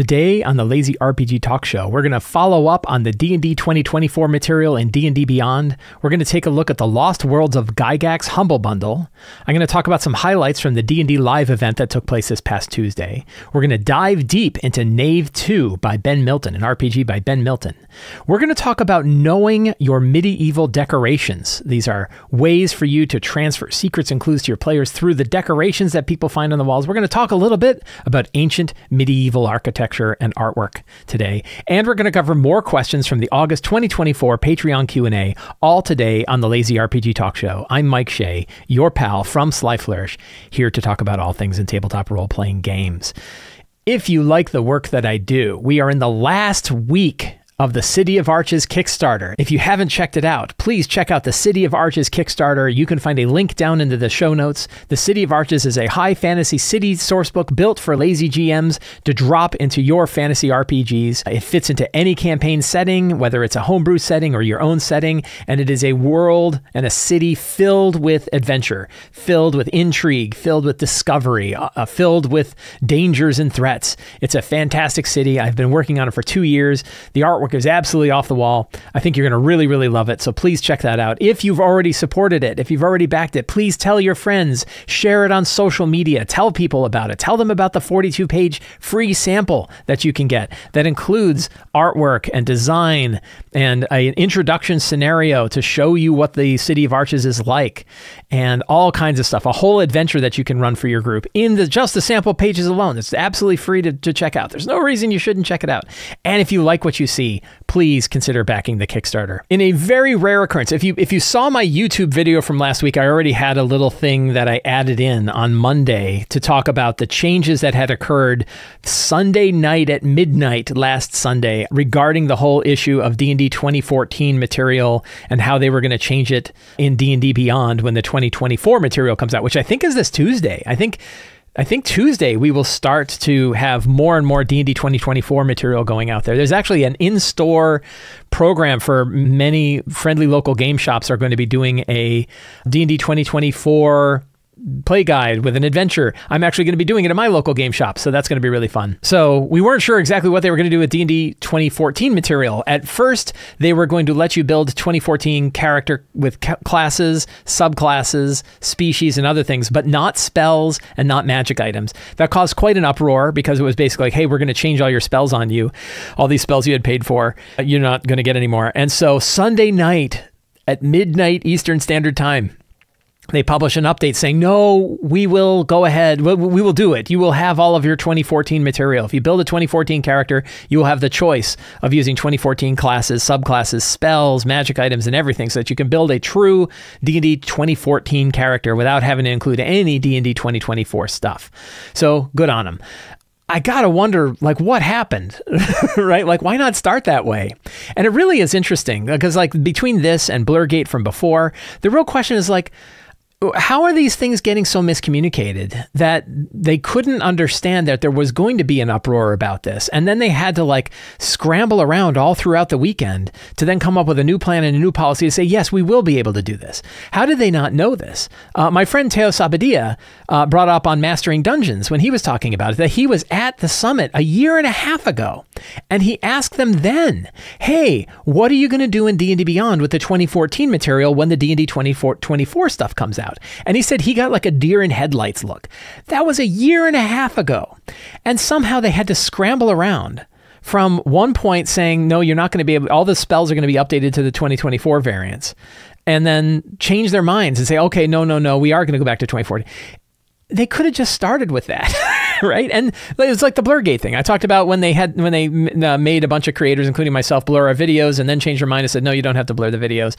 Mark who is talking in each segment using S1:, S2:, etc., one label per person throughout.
S1: Today on the Lazy RPG Talk Show, we're going to follow up on the D&D 2024 material in D&D Beyond. We're going to take a look at the Lost Worlds of Gygax Humble Bundle. I'm going to talk about some highlights from the D&D Live event that took place this past Tuesday. We're going to dive deep into Knave 2 by Ben Milton, an RPG by Ben Milton. We're going to talk about knowing your medieval decorations. These are ways for you to transfer secrets and clues to your players through the decorations that people find on the walls. We're going to talk a little bit about ancient medieval architecture and artwork today. And we're going to cover more questions from the August 2024 Patreon Q&A, all today on the Lazy RPG Talk Show. I'm Mike Shea, your pal from Sly Flourish, here to talk about all things in tabletop role-playing games. If you like the work that I do, we are in the last week of the City of Arches Kickstarter. If you haven't checked it out, please check out the City of Arches Kickstarter. You can find a link down into the show notes. The City of Arches is a high fantasy city sourcebook built for lazy GMs to drop into your fantasy RPGs. It fits into any campaign setting, whether it's a homebrew setting or your own setting, and it is a world and a city filled with adventure, filled with intrigue, filled with discovery, filled with dangers and threats. It's a fantastic city. I've been working on it for 2 years. The artwork is absolutely off the wall. I think you're going to really, really love it. So please check that out. If you've already supported it, if you've already backed it, please tell your friends, share it on social media, tell people about it. Tell them about the 42-page free sample that you can get that includes artwork and design and an introduction scenario to show you what the City of Arches is like and all kinds of stuff. A whole adventure that you can run for your group in just the sample pages alone. It's absolutely free to check out. There's no reason you shouldn't check it out. And if you like what you see, please consider backing the Kickstarter. In a very rare occurrence, if you saw my YouTube video from last week, I already had a little thing that I added in on Monday to talk about the changes that had occurred Sunday night at midnight last Sunday regarding the whole issue of D&D 2014 material and how they were going to change it in D&D Beyond when the 2024 material comes out, which I think is this Tuesday. I think Tuesday we will start to have more and more D&D 2024 material going out there. There's actually an in-store program for many friendly local game shops are going to be doing a D&D 2024 play guide with an adventure. I'm actually going to be doing it in my local game shop, so that's going to be really fun. So we weren't sure exactly what they were going to do with D&D 2014 material. At first, they were going to let you build 2014 character with classes, subclasses, species, and other things, but not spells and not magic items. That caused quite an uproar because it was basically like, hey, we're going to change all your spells on you. All these spells you had paid for, you're not going to get anymore. And so Sunday night at midnight Eastern Standard Time, they publish an update saying, no, we will go ahead. We will do it. You will have all of your 2014 material. If you build a 2014 character, you will have the choice of using 2014 classes, subclasses, spells, magic items, and everything so that you can build a true D&D 2014 character without having to include any D&D 2024 stuff. So good on them. I gotta wonder, like, what happened, right? Like, why not start that way? And it really is interesting because, like, between this and Blurgate from before, the real question is, like, how are these things getting so miscommunicated that they couldn't understand that there was going to be an uproar about this? And then they had to like scramble around all throughout the weekend to then come up with a new plan and a new policy to say, yes, we will be able to do this. How did they not know this? My friend Theos brought up on Mastering Dungeons when he was talking about it, that he was at the summit a year and a half ago. And he asked them then, hey, what are you going to do in D&D Beyond with the 2014 material when the D&D 2024 stuff comes out? And he said he got like a deer in headlights look. That was a year and a half ago. And somehow they had to scramble around from one point saying, no, you're not going to be able, all the spells are going to be updated to the 2024 variants, and then change their minds and say, okay, no, we are going to go back to 2014. They could have just started with that, right? And it was like the Blurgate thing. I talked about when they made a bunch of creators, including myself, blur our videos and then changed their mind and said, no, you don't have to blur the videos.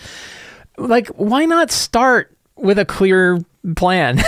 S1: Like, why not start with a clear plan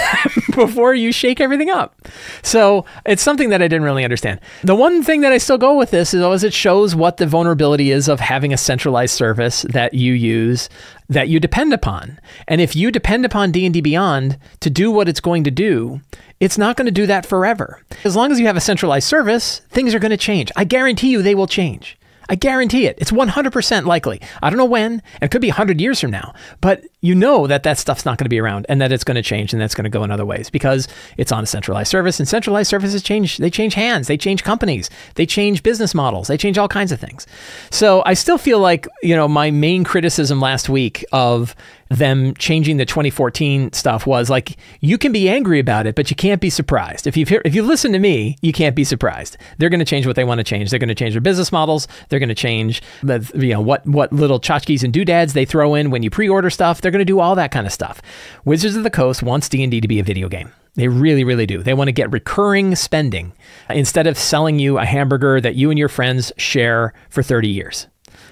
S1: before you shake everything up? So it's something that I didn't really understand. The one thing that I still go with this is it shows what the vulnerability is of having a centralized service that you use, that you depend upon. And if you depend upon D&D Beyond to do what it's going to do, it's not going to do that forever. As long as you have a centralized service, things are going to change. I guarantee you they will change. I guarantee it. It's 100% likely. I don't know when, and it could be 100 years from now, but you know that that stuff's not going to be around and that it's going to change and that's going to go in other ways because it's on a centralized service, and centralized services change. They change hands, they change companies, they change business models, they change all kinds of things. So I still feel like, you know, my main criticism last week of them changing the 2014 stuff was like, you can be angry about it, but you can't be surprised. If you listen to me, you can't be surprised. They're going to change what they want to change. They're going to change their business models. They're going to change the, you know, what little tchotchkes and doodads they throw in when you pre-order stuff. They're going to do all that kind of stuff. Wizards of the Coast wants D&D to be a video game. They really, really do. They want to get recurring spending instead of selling you a hamburger that you and your friends share for 30 years.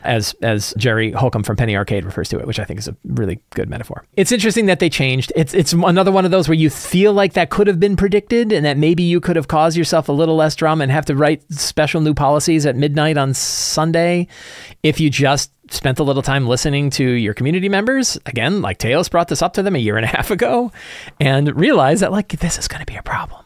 S1: As Jerry Holcomb from Penny Arcade refers to it, which I think is a really good metaphor. It's interesting that they changed. It's another one of those where you feel like that could have been predicted and that maybe you could have caused yourself a little less drama and have to write special new policies at midnight on Sunday if you just spent a little time listening to your community members. Again, like Theros brought this up to them a year and a half ago and realized that like this is going to be a problem.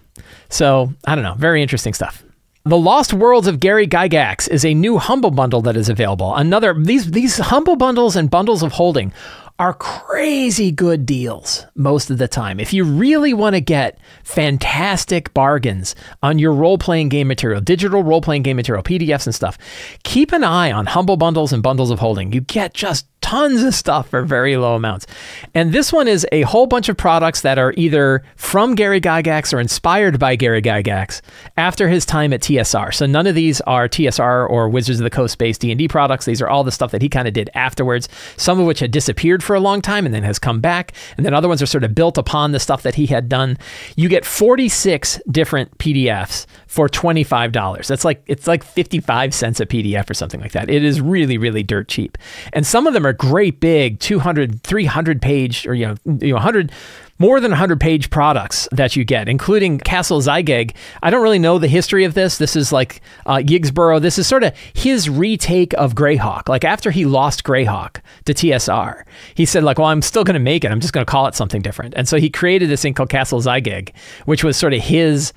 S1: So I don't know, very interesting stuff. The Lost Worlds of Gary Gygax is a new Humble Bundle that is available. These Humble Bundles and bundles of holding are crazy good deals most of the time. If you really want to get fantastic bargains on your role-playing game material, digital role-playing game material, PDFs and stuff, keep an eye on Humble Bundles and bundles of holding. You get just tons of stuff for very low amounts. And this one is a whole bunch of products that are either from Gary Gygax or inspired by Gary Gygax after his time at TSR. So none of these are TSR or Wizards of the Coast based D&D products. These are all the stuff that he kind of did afterwards, some of which had disappeared for a long time and then has come back. And then other ones are sort of built upon the stuff that he had done. You get 46 different PDFs for $25. It's like 55 cents a PDF or something like that. It is really, really dirt cheap. And some of them are great big 200, 300 page or, you know, 100, more than 100 page products that you get, including Castle Zygeg. I don't really know the history of this. This is like Yigsboro. This is sort of his retake of Greyhawk. Like after he lost Greyhawk to TSR, he said like, well, I'm still going to make it. I'm just going to call it something different. And so he created this thing called Castle Zygeg, which was sort of his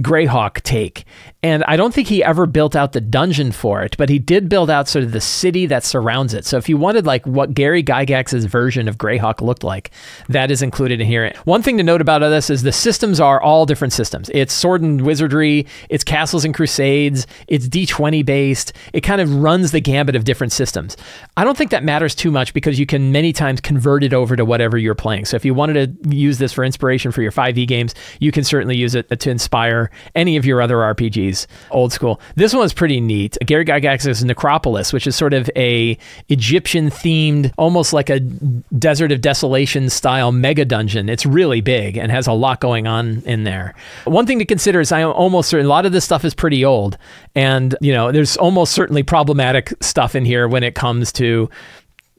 S1: Greyhawk take. And I don't think he ever built out the dungeon for it, but he did build out sort of the city that surrounds it. So if you wanted like what Gary Gygax's version of Greyhawk looked like, that is included in here. One thing to note about this is the systems are all different systems. It's Sword and Wizardry, it's Castles and Crusades, it's D20 based. It kind of runs the gambit of different systems. I don't think that matters too much because you can many times convert it over to whatever you're playing. So if you wanted to use this for inspiration for your 5e games, you can certainly use it to inspire any of your other RPGs, old school. This one is pretty neat. Gary Gygax's Necropolis, which is sort of a Egyptian themed, almost like a Desert of Desolation style mega dungeon. It's really big and has a lot going on in there. One thing to consider is I'm almost certain a lot of this stuff is pretty old, and you know, there's almost certainly problematic stuff in here when it comes to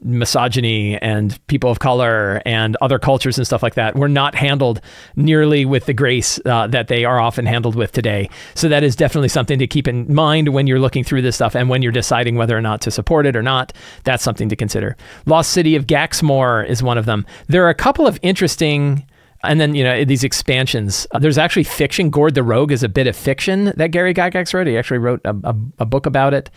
S1: misogyny and people of color and other cultures and stuff like that were not handled nearly with the grace that they are often handled with today. So that is definitely something to keep in mind when you're looking through this stuff and when you're deciding whether or not to support it or not. That's something to consider. Lost City of Gaxmore is one of them. There are a couple of interesting... And then, you know, these expansions, there's actually fiction. Gord the Rogue is a bit of fiction that Gary Gygax wrote. He actually wrote a book about it.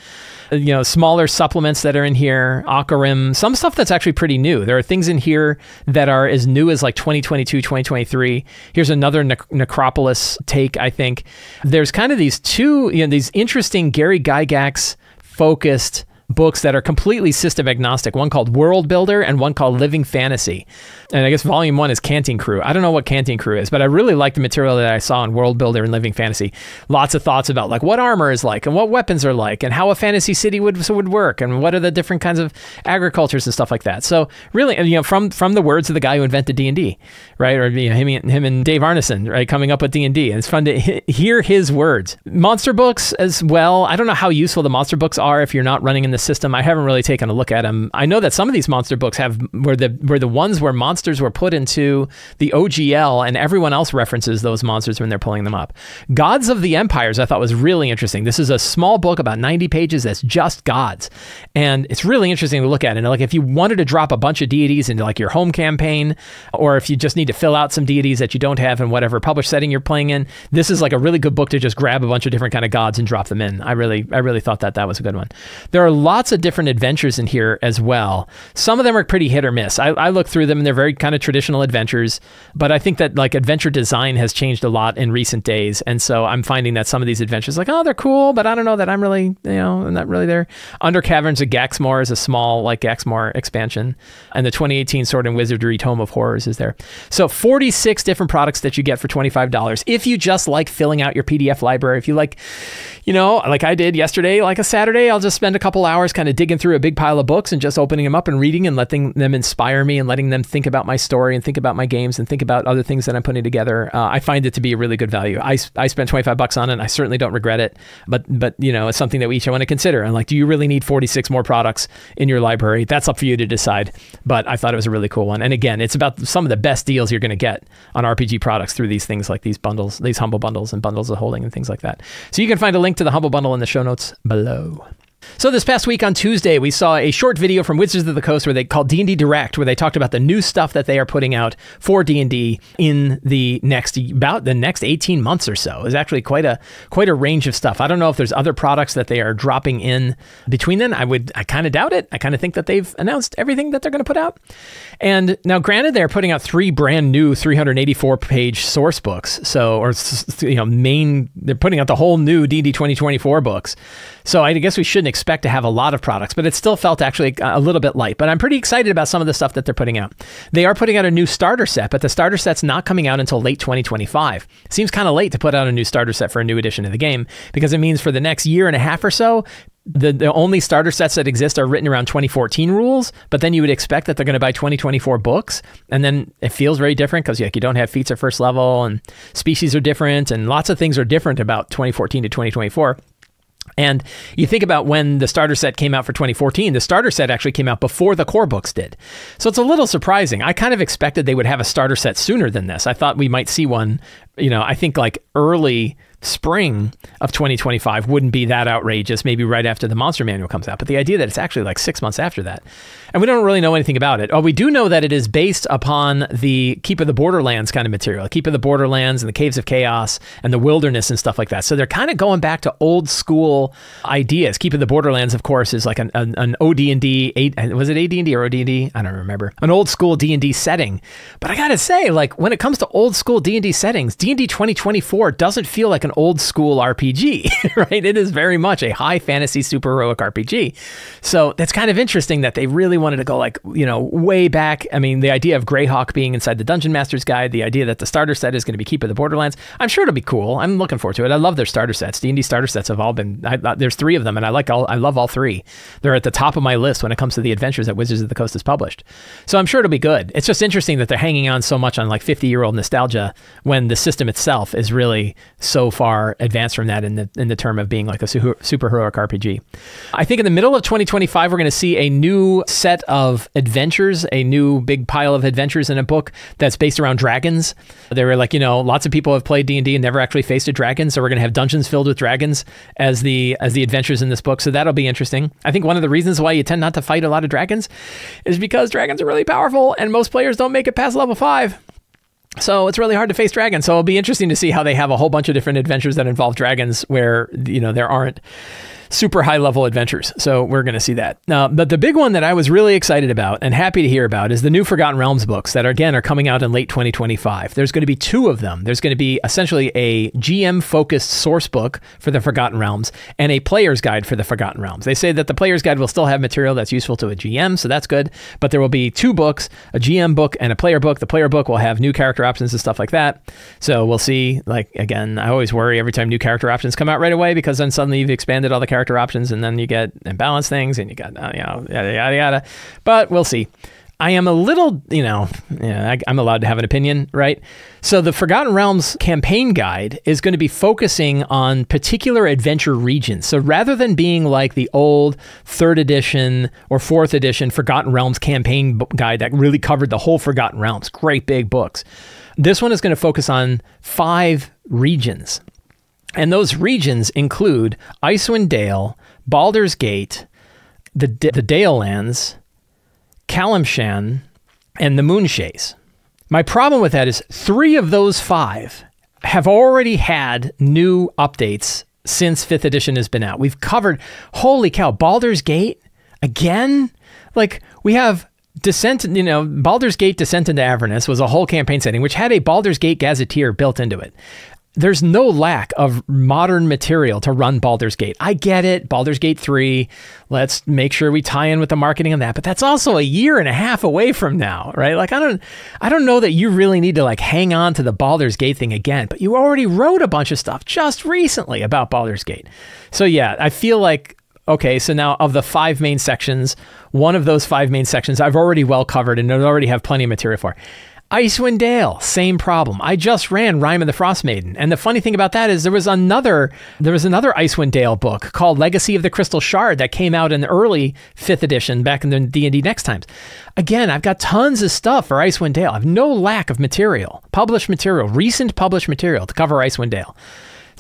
S1: You know, smaller supplements that are in here, Akarim, some stuff that's actually pretty new. There are things in here that are as new as like 2022, 2023. Here's another Necropolis take, I think. There's kind of these two, you know, these interesting Gary Gygax focused books that are completely system agnostic, one called World Builder and one called Living Fantasy. And I guess volume 1 is Canteen Crew. I don't know what Canteen Crew is, but I really like the material that I saw in World Builder and Living Fantasy. Lots of thoughts about like what armor is like and what weapons are like and how a fantasy city would work and what are the different kinds of agricultures and stuff like that. So really, you know, from the words of the guy who invented D&D, right? Or you know, him and Dave Arneson, right, coming up with D&D. And it's fun to hear his words. Monster books as well. I don't know how useful the monster books are if you're not running in the system. I haven't really taken a look at them. I know that some of these monster books were the ones where monsters were put into the OGL and everyone else references those monsters when they're pulling them up. Gods of the Empires I thought was really interesting. This is a small book about 90 pages that's just gods. And it's really interesting to look at. And like if you wanted to drop a bunch of deities into like your home campaign, or if you just need to fill out some deities that you don't have in whatever published setting you're playing in, this is like a really good book to just grab a bunch of different kind of gods and drop them in. I really thought that was a good one. There are lots of different adventures in here as well. Some of them are pretty hit or miss. I look through them and they're very kind of traditional adventures, but I think that like adventure design has changed a lot in recent days. And so I'm finding that some of these adventures like, oh, they're cool, but I don't know that I'm really, I'm not really there. Under Caverns of Gaxmore is a small like Gaxmore expansion. And the 2018 Sword and Wizardry Tome of Horrors is there. So 46 different products that you get for $25. If you just like filling out your PDF library, if you like, like I did yesterday, like a Saturday, I'll just spend a couple hours kind of digging through a big pile of books and just opening them up and reading and letting them inspire me and letting them think about my story and think about my games and think about other things that I'm putting together. I find it to be a really good value. I spent $25 on it and I certainly don't regret it, but it's something that we each want to consider. And like, do you really need 46 more products in your library? That's up for you to decide. But I thought it was a really cool one. And again, it's about some of the best deals you're going to get on RPG products through these things like these bundles, these humble bundles and bundles of holding and things like that. So you can find a link to the Humble Bundle in the show notes below. So this past week on Tuesday, we saw a short video from Wizards of the Coast where they called D&D Direct, where they talked about the new stuff that they are putting out for D&D in the next 18 months or so. It's actually quite a range of stuff. I don't know if there's other products that they are dropping in between then. I kind of doubt it. I kind of think that they've announced everything that they're going to put out. And now, granted, they're putting out 3 brand new 384-page source books. So, they're putting out the whole new D&D 2024 books. So I guess we shouldn't expect to have a lot of products, but it still felt actually a little bit light. But I'm pretty excited about some of the stuff that they're putting out. They are putting out a new starter set, but the starter set's not coming out until late 2025. It seems kind of late to put out a new starter set for a new edition of the game, because it means for the next year and a half or so, the only starter sets that exist are written around 2014 rules, but then you would expect that they're going to buy 2024 books, and then it feels very different because you don't have feats at first level, and species are different, and lots of things are different about 2014 to 2024. And you think about when the starter set came out for 2014, the starter set actually came out before the core books did. So it's a little surprising. I kind of expected they would have a starter set sooner than this. I thought we might see one, I think like early spring of 2025 wouldn't be that outrageous, maybe right after the monster manual comes out. But the idea that it's actually like 6 months after that, and we don't really know anything about it. Oh, we do know that it is based upon the Keep of the Borderlands kind of material, Keep of the Borderlands and the Caves of Chaos and the Wilderness and stuff like that. So they're kind of going back to old school ideas. Keep of the Borderlands, of course, is like an OD&D, was it AD&D or OD&D? I don't remember. An old school D&D setting. But I gotta say, like when it comes to old school D&D settings, D&D 2024 doesn't feel like an old school RPG, right? It is very much a high fantasy super heroic RPG. So that's kind of interesting that they really wanted to go like, way back. I mean, the idea of Greyhawk being inside the Dungeon Master's Guide, the idea that the starter set is going to be Keep of the Borderlands. I'm sure it'll be cool. I'm looking forward to it. I love their starter sets. D&D starter sets have all been, there's 3 of them, and I love all 3. They're at the top of my list when it comes to the adventures that Wizards of the Coast has published. So I'm sure it'll be good. It's just interesting that they're hanging on so much on like 50-year-old nostalgia when the system itself is really so far advanced from that in the term of being like a super heroic RPG. I think in the middle of 2025, we're going to see a new set of adventures, a new big pile of adventures in a book that's based around dragons. They were like, lots of people have played D&D and never actually faced a dragon, so we're going to have dungeons filled with dragons as the adventures in this book. So that'll be interesting. I think one of the reasons why you tend not to fight a lot of dragons is because dragons are really powerful and most players don't make it past level 5. So it's really hard to face dragons. So it'll be interesting to see how they have a whole bunch of different adventures that involve dragons where, there aren't super high level adventures. So we're going to see that. But the big one that I was really excited about and happy to hear about is the new Forgotten Realms books that are coming out in late 2025. There's going to be 2 of them. There's going to be essentially a GM focused source book for the Forgotten Realms and a player's guide for the Forgotten Realms. They say that the player's guide will still have material that's useful to a GM, so that's good. But there will be 2 books, a GM book and a player book. The player book will have new character options and stuff like that. So we'll see. Like, again, I always worry every time new character options come out right away, because then suddenly you've expanded all the character options and then you get imbalanced things and you got, yada, yada, yada. But we'll see. I am a little, I'm allowed to have an opinion, right? So the Forgotten Realms campaign guide is going to be focusing on particular adventure regions. So rather than being like the old 3rd edition or 4th edition Forgotten Realms campaign guide that really covered the whole Forgotten Realms, great big books, this one is going to focus on 5 regions. And those regions include Icewind Dale, Baldur's Gate, the Dale Lands, Calimshan, and the Moonshaes. My problem with that is 3 of those 5 have already had new updates since 5th edition has been out. We've covered, holy cow, Baldur's Gate again? Like, we have Descent, Baldur's Gate Descent into Avernus was a whole campaign setting, which had a Baldur's Gate Gazetteer built into it. There's no lack of modern material to run Baldur's Gate. I get it, Baldur's Gate 3, let's make sure we tie in with the marketing on that, but that's also a year and a half away from now, right? Like, I don't know that you really need to like hang on to the Baldur's Gate thing again, but you already wrote a bunch of stuff just recently about Baldur's Gate. So yeah, I feel like, okay, so now of the 5 main sections, one of those 5 main sections I've already well covered and I already have plenty of material for. Icewind Dale, same problem. I just ran Rime of the Frost Maiden. And the funny thing about that is there was another Icewind Dale book called Legacy of the Crystal Shard that came out in the early 5th edition back in the D&D Next Times. Again, I've got tons of stuff for Icewind Dale. I have no lack of material, recent published material to cover Icewind Dale.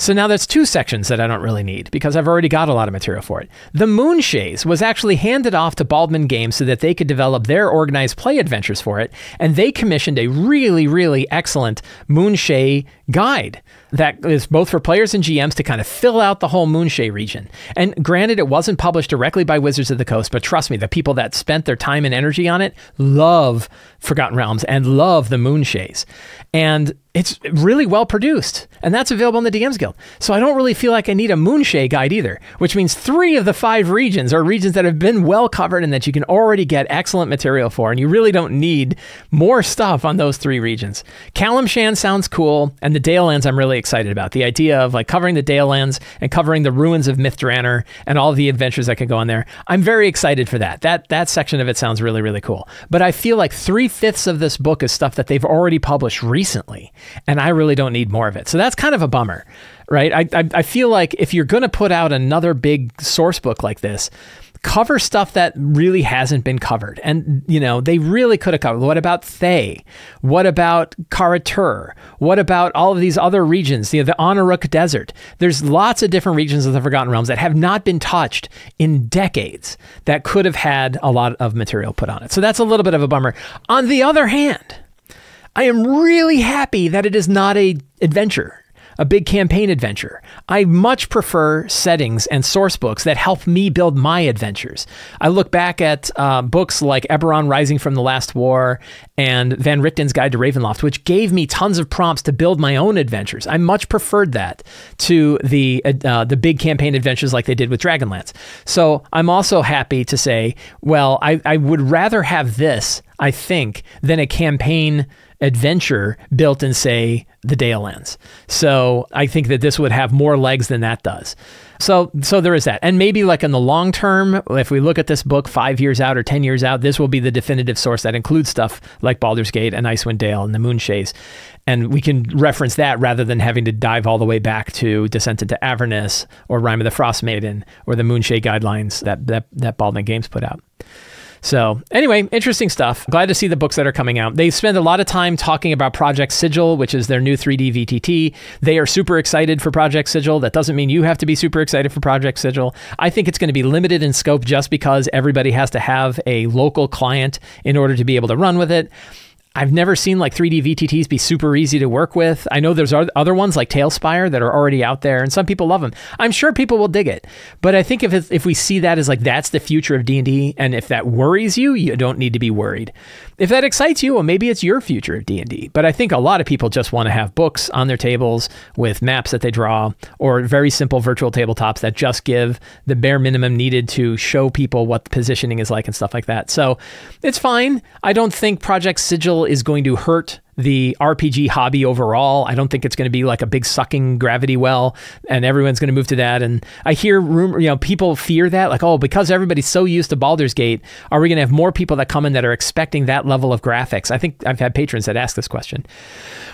S1: So now that's 2 sections that I don't really need because I've already got a lot of material for it. The Moonshays was actually handed off to Baldman Games so that they could develop their organized play adventures for it. And they commissioned a really, really excellent Moonshay guide that is both for players and GMs to kind of fill out the whole Moonshay region. And granted, it wasn't published directly by Wizards of the Coast, but trust me, the people that spent their time and energy on it love Forgotten Realms and love the Moonshays. And it's really well produced, and that's available in the DMs Guild. So I don't really feel like I need a Moonshay guide either, which means 3 of the 5 regions are regions that have been well covered and that you can already get excellent material for, and you really don't need more stuff on those 3 regions. Calimshan sounds cool, and the Dalelands I'm really excited about. The idea of like covering the Dalelands and covering the ruins of Mythdraenor and all the adventures that could go on there. I'm very excited for that. That section of it sounds really, really cool. But I feel like 3/5 of this book is stuff that they've already published recently, and I really don't need more of it. So that's kind of a bummer, right? I feel like if you're going to put out another big source book like this, cover stuff that really hasn't been covered. And, they really could have covered. What about Thay? What about Karatur? What about all of these other regions? The Anaruk Desert. There's lots of different regions of the Forgotten Realms that have not been touched in decades that could have had a lot of material put on it. So that's a little bit of a bummer. On the other hand, I am really happy that it is not an adventure, a big campaign adventure. I much prefer settings and source books that help me build my adventures. I look back at books like Eberron Rising from the Last War and Van Richten's Guide to Ravenloft, which gave me tons of prompts to build my own adventures. I much preferred that to the big campaign adventures like they did with Dragonlance. So I'm also happy to say, well, I would rather have this, I think, than a campaign adventure built in, say, the Dalelands. So I think that this would have more legs than that does. So there is that. And maybe like in the long term, if we look at this book 5 years out or 10 years out, this will be the definitive source that includes stuff like Baldur's Gate and Icewind Dale and the Moonshays. And we can reference that rather than having to dive all the way back to Descent into Avernus or Rime of the Frost Maiden or the Moonshay guidelines that Baldman Games put out. So anyway, interesting stuff. Glad to see the books that are coming out. They spend a lot of time talking about Project Sigil, which is their new 3D VTT. They are super excited for Project Sigil. That doesn't mean you have to be super excited for Project Sigil. I think it's going to be limited in scope just because everybody has to have a local client in order to be able to run with it. I've never seen like 3D VTTs be super easy to work with. I know there's other ones like Tailspire that are already out there, and some people love them. I'm sure people will dig it. But I think if we see that as like that's the future of D&D, and if that worries you, you don't need to be worried. If that excites you, well, maybe it's your future of D&D. But I think a lot of people just want to have books on their tables with maps that they draw, or very simple virtual tabletops that just give the bare minimum needed to show people what the positioning is like and stuff like that. So it's fine. I don't think Project Sigil is going to hurt the RPG hobby overall. I don't think it's going to be like a big sucking gravity well and everyone's going to move to that. And I hear people fear that, like, oh, because everybody's so used to Baldur's Gate, are we going to have more people that come in that are expecting that level of graphics? I think I've had patrons that ask this question.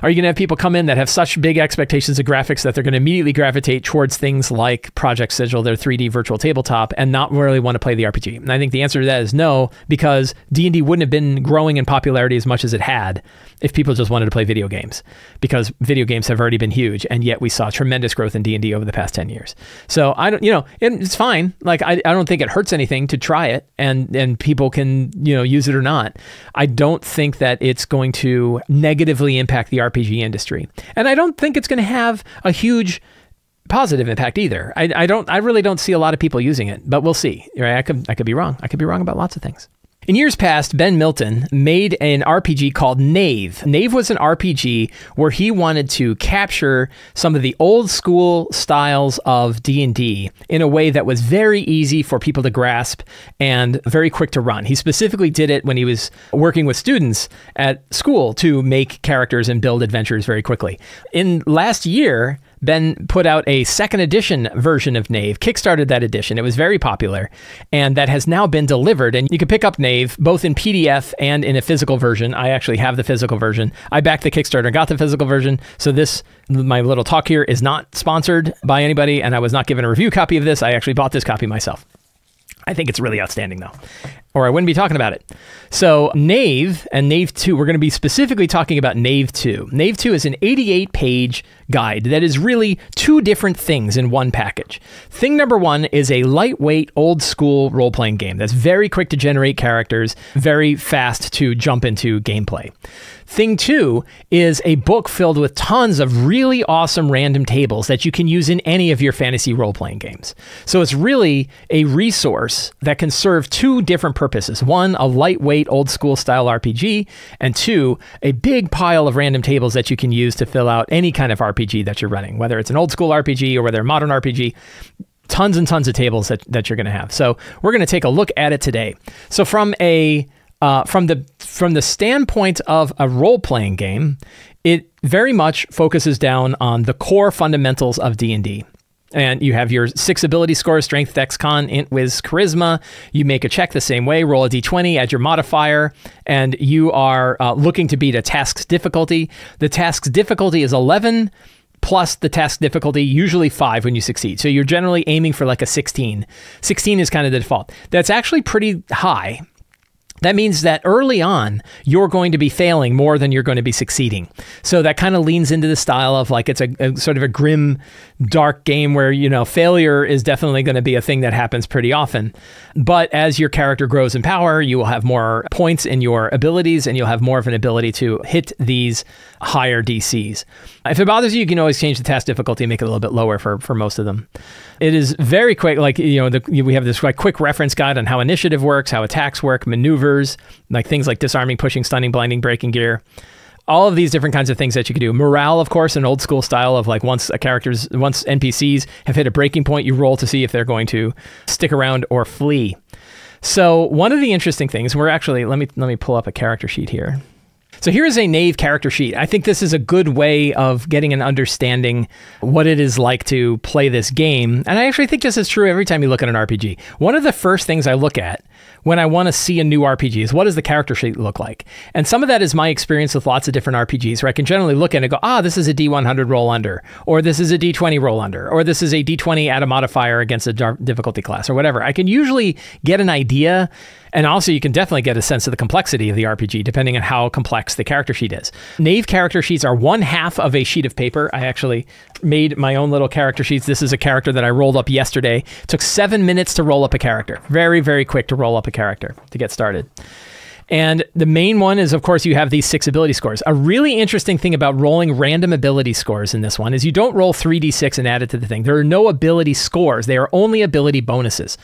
S1: Are you going to have people come in that have such big expectations of graphics that they're going to immediately gravitate towards things like Project Sigil, their 3D virtual tabletop, and not really want to play the RPG? And I think the answer to that is no, because D&D wouldn't have been growing in popularity as much as it had if people just wanted to play video games, because video games have already been huge, and yet we saw tremendous growth in D&D over the past 10 years. So I don't, it's fine. Like I don't think it hurts anything to try it, and people can, use it or not. I don't think that it's going to negatively impact the RPG industry. And I don't think it's going to have a huge positive impact either. I really don't see a lot of people using it, but we'll see. Right? I could be wrong. I could be wrong about lots of things. In years past, Ben Milton made an RPG called Knave. Knave was an RPG where he wanted to capture some of the old school styles of D&D in a way that was very easy for people to grasp and very quick to run. He specifically did it when he was working with students at school to make characters and build adventures very quickly. In last year, Ben put out a second edition version of Knave, kickstarted that edition. It was very popular, and that has now been delivered. And you can pick up Knave both in PDF and in a physical version. I actually have the physical version. I backed the Kickstarter and got the physical version. So my little talk here is not sponsored by anybody, and I was not given a review copy of this. I actually bought this copy myself. I think it's really outstanding, though, or I wouldn't be talking about it. So Knave and Knave 2, we're going to be specifically talking about Knave 2. Knave 2 is an 88-page guide that is really two different things in one package. Thing number one is a lightweight, old-school role-playing game that's very quick to generate characters, very fast to jump into gameplay. Thing two is a book filled with tons of really awesome random tables that you can use in any of your fantasy role-playing games. So it's really a resource that can serve two different purposes. One, a lightweight, old-school style RPG, and two, a big pile of random tables that you can use to fill out any kind of RPG that you're running, whether it's an old-school RPG or whether a modern RPG. Tons and tons of tables that you're going to have. So we're going to take a look at it today. So from the standpoint of a role-playing game, it very much focuses down on the core fundamentals of D&D. And you have your 6 ability scores: strength, dex, con, int, wiz, charisma. You make a check the same way, roll a d20, add your modifier, and you are looking to beat a task's difficulty. The task's difficulty is 11 plus the task difficulty, usually 5 when you succeed. So you're generally aiming for like a 16. 16 is kind of the default. That's actually pretty high. That means that early on, you're going to be failing more than you're going to be succeeding. So that kind of leans into the style of like it's a sort of a grim, dark game where, you know, failure is definitely going to be a thing that happens pretty often. But as your character grows in power, you will have more points in your abilities and you'll have more of an ability to hit these higher DCs. If it bothers you, you can always change the task difficulty and make it a little bit lower for most of them. It is very quick. Like, you know, we have this like quick reference guide on how initiative works, how attacks work, maneuvers, like things like disarming, pushing, stunning, blinding, breaking gear. All of these different kinds of things that you can do. Morale, of course, an old school style of like once NPCs have hit a breaking point, you roll to see if they're going to stick around or flee. So one of the interesting things, we're actually, let me pull up a character sheet here. So here is a Knave character sheet. I think this is a good way of getting an understanding what it is like to play this game. And I actually think this is true every time you look at an RPG. One of the first things I look at when I want to see a new RPG is what does the character sheet look like? And some of that is my experience with lots of different RPGs where I can generally look at it and go, this is a D100 roll under, or this is a D20 roll under, or this is a D20 add a modifier against a difficulty class or whatever. I can usually get an idea. And also you can definitely get a sense of the complexity of the RPG depending on how complex the character sheet is. Knave character sheets are 1/2 of a sheet of paper. I actually made my own little character sheets. This is a character that I rolled up yesterday. It took 7 minutes to roll up a character. Very, very quick to roll up a character to get started. And the main one is, of course, you have these 6 ability scores. A really interesting thing about rolling random ability scores in this one is you don't roll 3d6 and add it to the thing. There are no ability scores. They are only ability bonuses.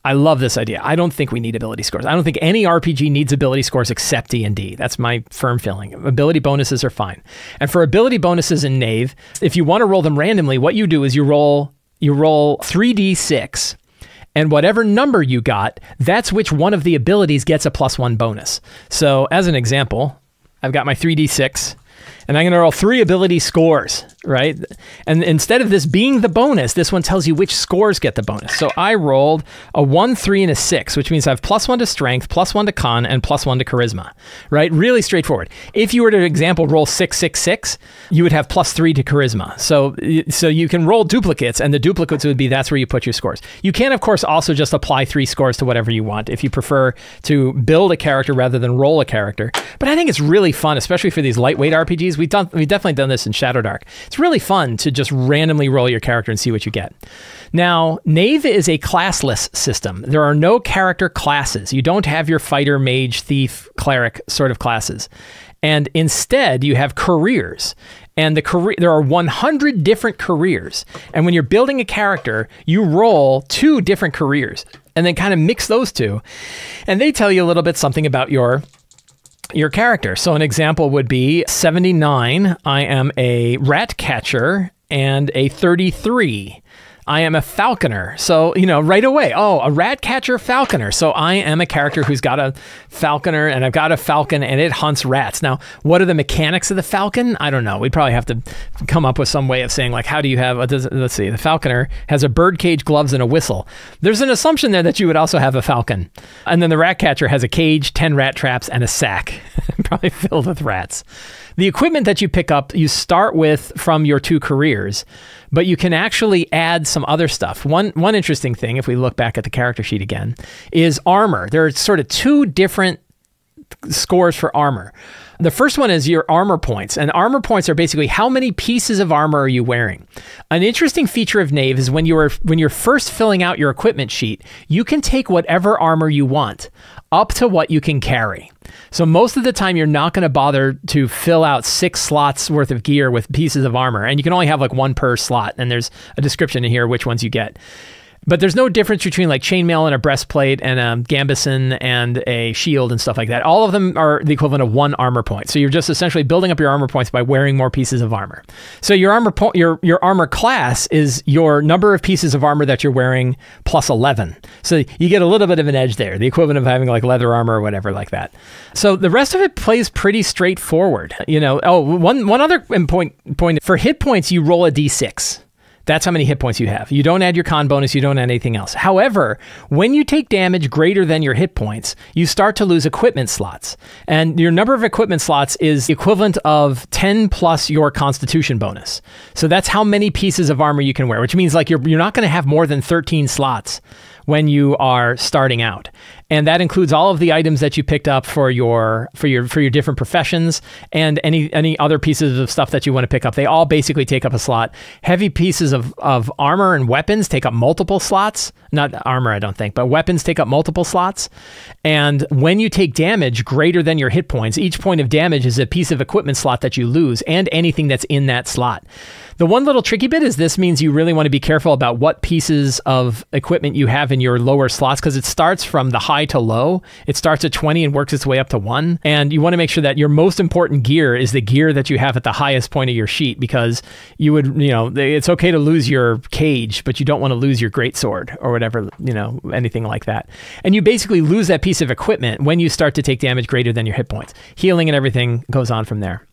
S1: I love this idea. I don't think we need ability scores. I don't think any RPG needs ability scores except D&D. That's my firm feeling. Ability bonuses are fine. And for ability bonuses in Knave, if you want to roll them randomly, what you do is you roll 3d6, and whatever number you got, that's which one of the abilities gets a +1 bonus. So as an example, I've got my 3d6, and I'm going to roll 3 ability scores, right? And instead of this being the bonus, this one tells you which scores get the bonus. So I rolled a 1, 3, and a 6, which means I have +1 to strength, +1 to con, and +1 to charisma, right? Really straightforward. If you were to, example, roll 6, 6, 6, you would have +3 to charisma. So you can roll duplicates, and the duplicates would be, that's where you put your scores. You can, of course, also just apply 3 scores to whatever you want if you prefer to build a character rather than roll a character. But I think it's really fun, especially for these lightweight RPGs. We've definitely done this in Shadowdark. It's really fun to just randomly roll your character and see what you get. Now, Knave is a classless system. There are no character classes. You don't have your fighter, mage, thief, cleric sort of classes. And instead, you have careers. And there are 100 different careers. And when you're building a character, you roll 2 different careers and then kind of mix those two. And they tell you a little bit something about your character. So an example would be 79, I am a rat catcher, and a 33, I am a falconer. So, right away, a rat catcher falconer. So I am a character who's got a falconer, and I've got a falcon, and it hunts rats. Now, what are the mechanics of the falcon? I don't know. We'd probably have to come up with some way of saying, like, how do you have, let's see, the falconer has a birdcage, gloves, and a whistle. There's an assumption there that you would also have a falcon. And then the rat catcher has a cage, 10 rat traps, and a sack, probably filled with rats. The equipment that you pick up, you start with from your 2 careers, but you can actually add some other stuff. One interesting thing, if we look back at the character sheet again, is armor. There are sort of 2 different scores for armor. The first one is your armor points, and armor points are basically how many pieces of armor are you wearing. An interesting feature of Knave is when you're first filling out your equipment sheet, you can take whatever armor you want up to what you can carry. So most of the time, you're not going to bother to fill out 6 slots worth of gear with pieces of armor, and you can only have like 1 per slot, and there's a description in here which ones you get. But there's no difference between like chainmail and a breastplate and a gambeson and a shield and stuff like that. All of them are the equivalent of 1 armor point. So you're just essentially building up your armor points by wearing more pieces of armor. So your armor class is your number of pieces of armor that you're wearing plus 11. So you get a little bit of an edge there, the equivalent of having like leather armor or whatever like that. So the rest of it plays pretty straightforward. One other point for hit points, you roll a d6. That's how many hit points you have. You don't add your con bonus, you don't add anything else. However, when you take damage greater than your hit points, you start to lose equipment slots. And your number of equipment slots is the equivalent of 10 plus your constitution bonus. So that's how many pieces of armor you can wear, which means like you're not going to have more than 13 slots when you are starting out. And that includes all of the items that you picked up for your different professions and any other pieces of stuff that you want to pick up. They all basically take up a slot. Heavy pieces of armor and weapons take up multiple slots. Not armor, I don't think, but weapons take up multiple slots. And when you take damage greater than your hit points, each point of damage is a piece of equipment slot that you lose and anything that's in that slot. The one little tricky bit is this means you really want to be careful about what pieces of equipment you have in your lower slots, because it starts from the high to low. It starts at 20 and works its way up to 1. And you want to make sure that your most important gear is the gear that you have at the highest point of your sheet, because it's okay to lose your cage, but you don't want to lose your greatsword or whatever, anything like that. And you basically lose that piece of equipment when you start to take damage greater than your hit points. Healing and everything goes on from there.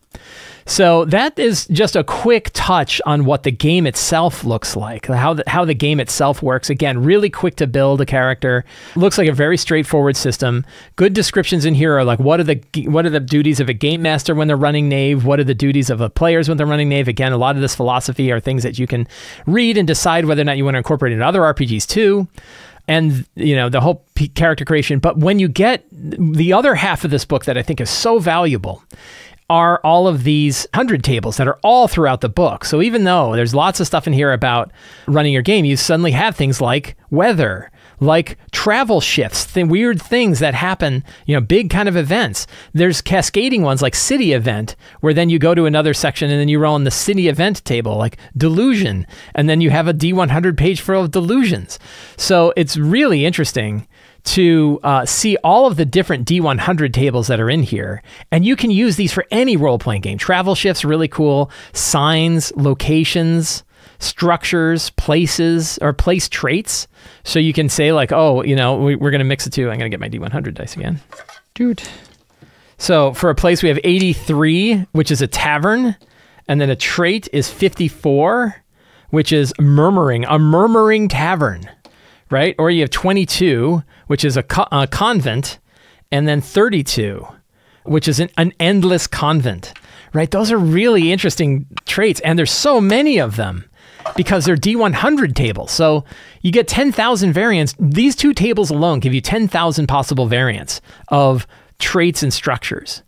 S1: So that is just a quick touch on what the game itself looks like, how the game itself works. Again, really quick to build a character. Looks like a very straightforward system. Good descriptions in here are like, what are the duties of a game master when they're running Knave? What are the duties of the players when they're running Knave? Again, a lot of this philosophy are things that you can read and decide whether or not you want to incorporate into other RPGs too. And, the whole character creation. But when you get the other half of this book that I think is so valuable are all of these 100 tables that are all throughout the book. So even though there's lots of stuff in here about running your game, you suddenly have things like weather, like travel shifts, weird things that happen, big kind of events. There's cascading ones like city event, where then you go to another section and then you roll on the city event table, like delusion. And then you have a D100 page full of delusions. So it's really interesting to see all of the different D100 tables that are in here. And you can use these for any role-playing game. Travel shifts, really cool. Signs, locations, structures, places, or place traits. So you can say like, we're going to mix the two. I'm going to get my D100 dice again. Dude. So for a place, we have 83, which is a tavern. And then a trait is 54, which is murmuring, a murmuring tavern. Right? Or you have 22, which is a convent, and then 32, which is an endless convent, right? Those are really interesting traits, and there's so many of them because they're D100 tables. So you get 10,000 variants. These 2 tables alone give you 10,000 possible variants of traits and structures.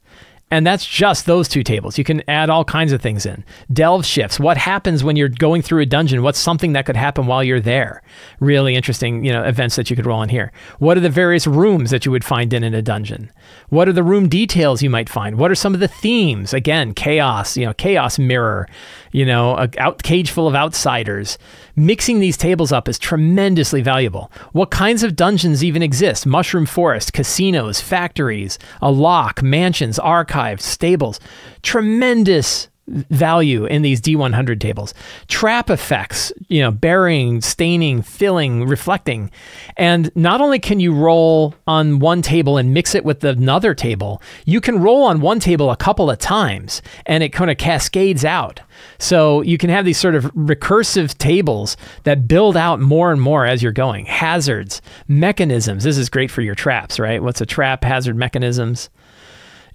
S1: And that's just those 2 tables. You can add all kinds of things in. Delve shifts. What happens when you're going through a dungeon? What's something that could happen while you're there? Really interesting, events that you could roll in here. What are the various rooms that you would find in a dungeon? What are the room details you might find? What are some of the themes? Again, chaos, chaos mirror, a cage full of outsiders. Mixing these tables up is tremendously valuable. What kinds of dungeons even exist? Mushroom forest, casinos, factories, a lock, mansions, archives, stables. Tremendous value in these D100 tables. Trap effects, burying, staining, filling, reflecting. And not only can you roll on one table and mix it with another table, you can roll on one table a couple of times and it kind of cascades out. So you can have these sort of recursive tables that build out more and more as you're going. Hazards, mechanisms. This is great for your traps, right? What's a trap? Hazard mechanisms.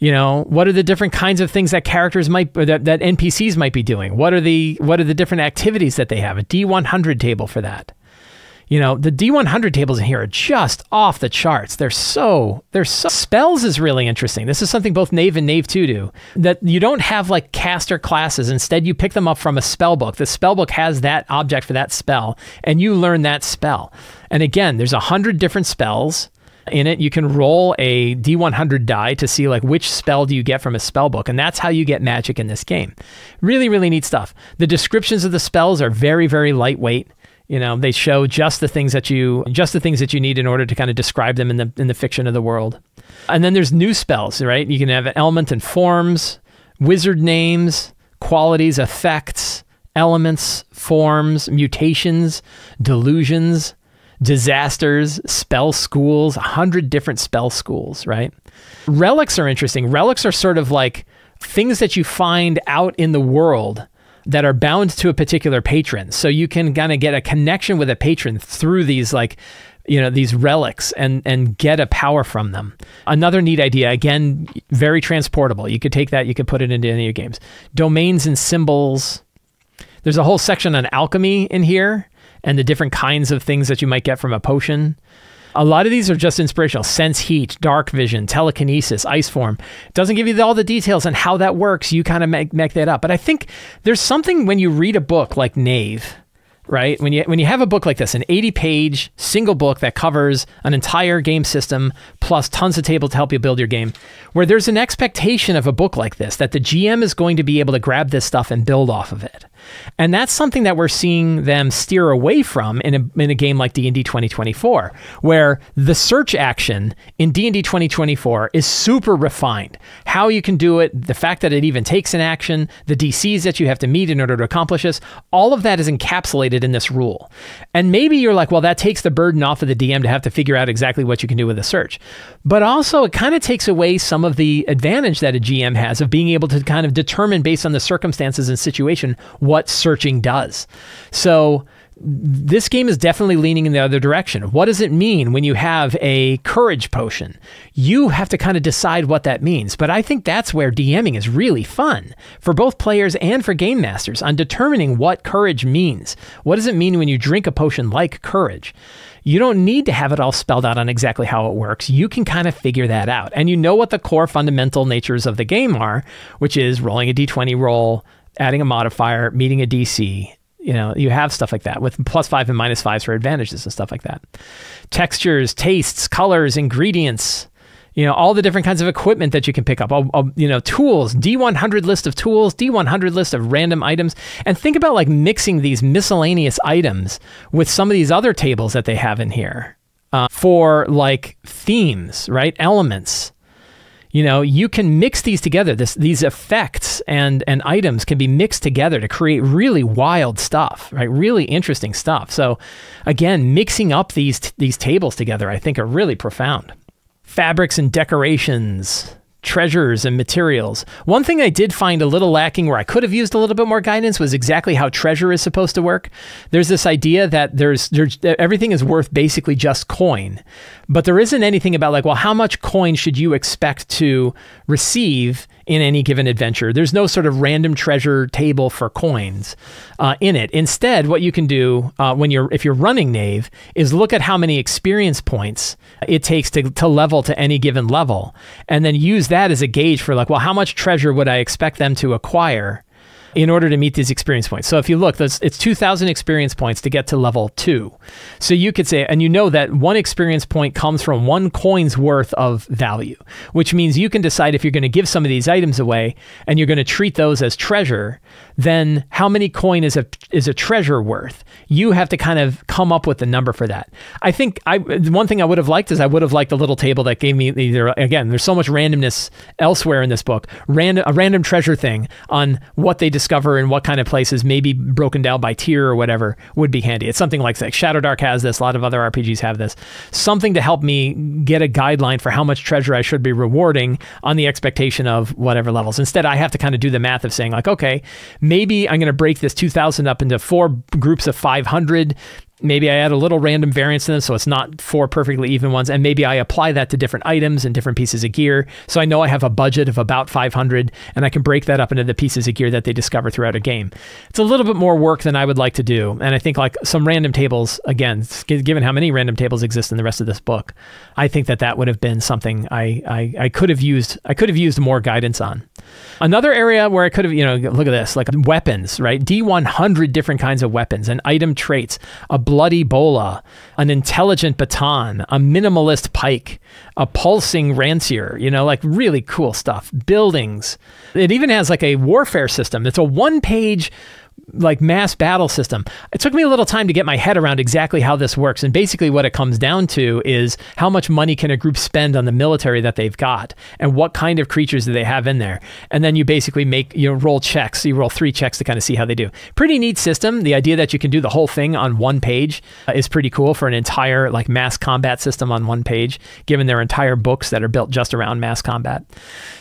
S1: What are the different kinds of things that characters that NPCs might be doing? What are the different activities that they have? A D100 table for that. The D100 tables in here are just off the charts. They're so spells is really interesting. This is something both Knave and Knave 2 do. That you don't have like caster classes. Instead, you pick them up from a spell book. The spell book has that object for that spell, and you learn that spell. And again, there's 100 different spells. In it, you can roll a D100 die to see like which spell do you get from a spell book, and that's how you get magic in this game. Really, really neat stuff. The descriptions of the spells are very, very lightweight. They show just the things that you need in order to kind of describe them in the fiction of the world. And then there's new spells, right? You can have element and forms, wizard names, qualities, effects, elements, forms, mutations, delusions, disasters, spell schools, 100 different spell schools, right? Relics are interesting. Relics are sort of like things that you find out in the world that are bound to a particular patron. So you can kind of get a connection with a patron through these these relics and get a power from them. Another neat idea, again, very transportable. You could take that, you could put it into any of your games. Domains and symbols. There's a whole section on alchemy in here, and the different kinds of things that you might get from a potion. A lot of these are just inspirational. Sense heat, dark vision, telekinesis, ice form. It doesn't give you all the details on how that works. You kind of make that up. But I think there's something when you read a book like Knave, right? When you have a book like this, an 80-page single book that covers an entire game system plus tons of tables to help you build your game, where there's an expectation of a book like this, that the GM is going to be able to grab this stuff and build off of it. And that's something that we're seeing them steer away from in a game like D&D 2024, where the search action in D&D 2024 is super refined. How you can do it, the fact that it even takes an action, the DCs that you have to meet in order to accomplish this, all of that is encapsulated in this rule. And maybe you're like, well, that takes the burden off of the DM to have to figure out exactly what you can do with a search. But also, it kind of takes away some of the advantage that a GM has of being able to kind of determine based on the circumstances and situation what searching does. So this game is definitely leaning in the other direction. What does it mean when you have a courage potion? You have to kind of decide what that means. But I think that's where DMing is really fun for both players and for game masters on determining what courage means. What does it mean when you drink a potion like courage? You don't need to have it all spelled out on exactly how it works. You can kind of figure that out. And you know what the core fundamental natures of the game are, which is rolling a d20 roll, adding a modifier, meeting a DC. You have stuff like that with +5 and -5s for advantages and stuff like that. Textures, tastes, colors, ingredients, all the different kinds of equipment that you can pick up, tools, D100 list of tools, D100 list of random items. And think about like mixing these miscellaneous items with some of these other tables that they have in here for like themes, right? Elements. You can mix these together. These effects and items can be mixed together to create really wild stuff, right? Really interesting stuff. So again, mixing up these tables together, I think are really profound. Fabrics and decorations, treasures and materials. One thing I did find a little lacking where I could have used a little bit more guidance was exactly how treasure is supposed to work. There's this idea that everything is worth basically just coin, but there isn't anything about like, well, how much coin should you expect to receive in any given adventure? There's no sort of random treasure table for coins in it. Instead, what you can do if you're running Knave is look at how many experience points it takes to level to any given level, and then use use that as a gauge for like, well, how much treasure would I expect them to acquire in order to meet these experience points? So if you look, it's 2,000 experience points to get to level 2. So you could say, and you know that one experience point comes from 1 coin's worth of value, which means you can decide if you're going to give some of these items away and you're going to treat those as treasure, then how many coin is a treasure worth? You have to kind of come up with a number for that. I think one thing I would have liked is I would have liked a little table that gave me either, again, there's so much randomness elsewhere in this book, a random treasure thing on what they discover in what kind of places, maybe broken down by tier or whatever, would be handy. It's something like Shadow Dark has this, a lot of other RPGs have this. Something to help me get a guideline for how much treasure I should be rewarding on the expectation of whatever levels. Instead, I have to kind of do the math of saying like, okay, maybe I'm going to break this 2,000 up into 4 groups of 500. Maybe I add a little random variance in them so it's not 4 perfectly even ones, and maybe I apply that to different items and different pieces of gear. So I know I have a budget of about 500, and I can break that up into the pieces of gear that they discover throughout a game. It's a little bit more work than I would like to do, and I think like some random tables, again, given how many random tables exist in the rest of this book, I think that would have been something I could have used. I could have used more guidance on. Another area where I could have, look at this, like weapons, right? D100 different kinds of weapons and item traits, a bloody bola, an intelligent baton, a minimalist pike, a pulsing rancier, like really cool stuff. Buildings. It even has like a warfare system. It's a 1-page like mass battle system. It took me a little time to get my head around exactly how this works. And basically what it comes down to is how much money can a group spend on the military that they've got and what kind of creatures do they have in there. And then you basically roll checks. You roll 3 checks to kind of see how they do. Pretty neat system. The idea that you can do the whole thing on 1 page is pretty cool for an entire like mass combat system on 1 page, given their entire books that are built just around mass combat.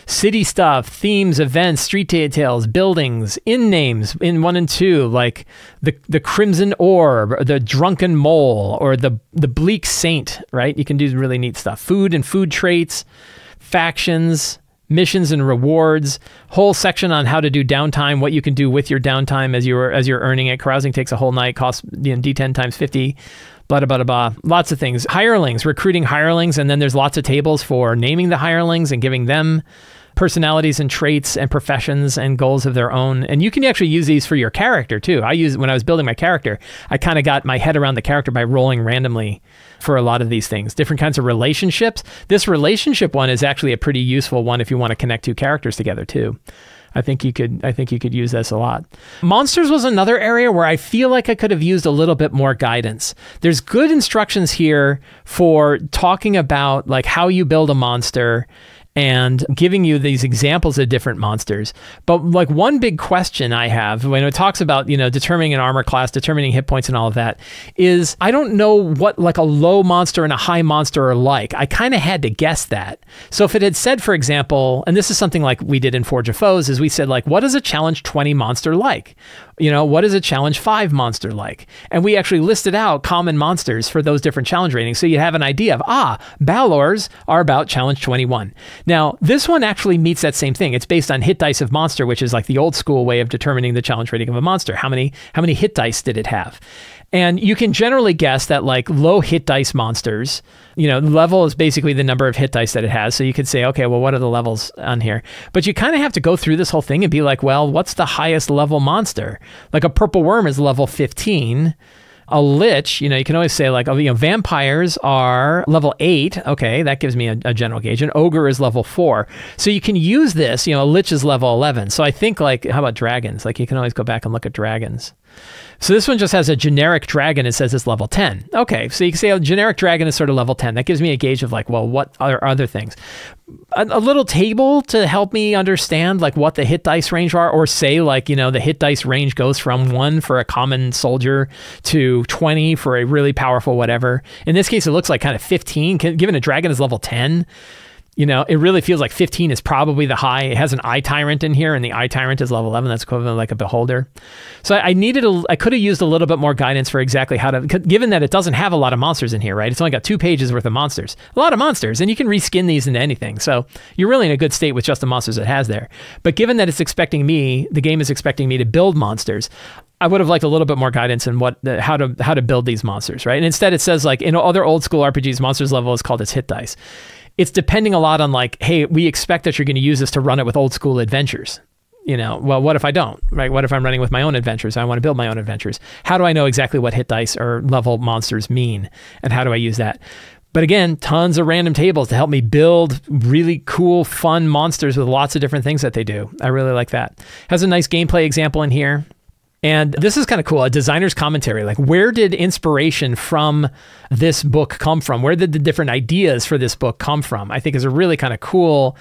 S1: City stuff, themes, events, street details, buildings, inn names in 1 and 2, like the Crimson Orb, the Drunken Mole, or the Bleak Saint, right? You can do really neat stuff. Food and food traits, factions, missions and rewards, whole section on how to do downtime, what you can do with your downtime as you're earning it. Carousing takes a whole night, costs D10 times 50. Blah, blah, blah, blah. Lots of things. Hirelings, recruiting hirelings, and then there's lots of tables for naming the hirelings and giving them personalities and traits and professions and goals of their own. And you can actually use these for your character too. When I was building my character, I kind of got my head around the character by rolling randomly for a lot of these things. Different kinds of relationships. This relationship one is actually a pretty useful one if you want to connect 2 characters together too. I think you could use this a lot. Monsters was another area where I feel like I could have used a little bit more guidance. There's good instructions here for talking about like how you build a monster and giving you these examples of different monsters. But like one big question I have when it talks about, determining an armor class, determining hit points and all of that is I don't know what like a low monster and a high monster are like. I kind of had to guess that. So if it had said, for example, and this is something like we did in Forge of Foes, is we said like, what is a challenge 20 monster like? What is a challenge 5 monster like? And we actually listed out common monsters for those different challenge ratings. So you have an idea of, Balors are about challenge 21. Now, this one actually meets that same thing. It's based on hit dice of monster, which is like the old school way of determining the challenge rating of a monster. How many hit dice did it have? And you can generally guess that like low hit dice monsters, level is basically the number of hit dice that it has. So you could say, okay, well, what are the levels on here? But you kind of have to go through this whole thing and be like, well, what's the highest level monster? Like a purple worm is level 15. A lich, you can always say like, vampires are level 8. Okay, that gives me a general gauge. An ogre is level 4. So you can use this, a lich is level 11. So I think like, how about dragons? Like you can always go back and look at dragons. So this one just has a generic dragon. It says it's level 10. Okay, so you can say a generic dragon is sort of level 10. That gives me a gauge of like, well, what are other things? A little table to help me understand like what the hit dice range are, or say like, the hit dice range goes from 1 for a common soldier to 20 for a really powerful whatever. In this case, it looks like kind of 15, given a dragon is level 10. It really feels like 15 is probably the high. It has an eye tyrant in here, and the eye tyrant is level 11. That's equivalent to like a beholder. So I could have used a little bit more guidance for exactly how to, given that it doesn't have a lot of monsters in here, right? It's only got 2 pages worth of monsters. A lot of monsters, and you can reskin these into anything. So you're really in a good state with just the monsters it has there. But given that the game is expecting me to build monsters, I would have liked a little bit more guidance in how to build these monsters, right? And instead it says like in other old school RPGs, monsters level is called its hit dice. it's depending a lot on like, hey, we expect that you're going to use this to run it with old school adventures. Well, what if I don't, right? What if I'm running with my own adventures? I want to build my own adventures. How do I know exactly what hit dice or level monsters mean? And how do I use that? But again, tons of random tables to help me build really cool, fun monsters with lots of different things that they do. I really like that. Has a nice gameplay example in here. And this is kind of cool, a designer's commentary. Like, where did inspiration from this book come from? Where did the different ideas for this book come from? I think is a really kind of cool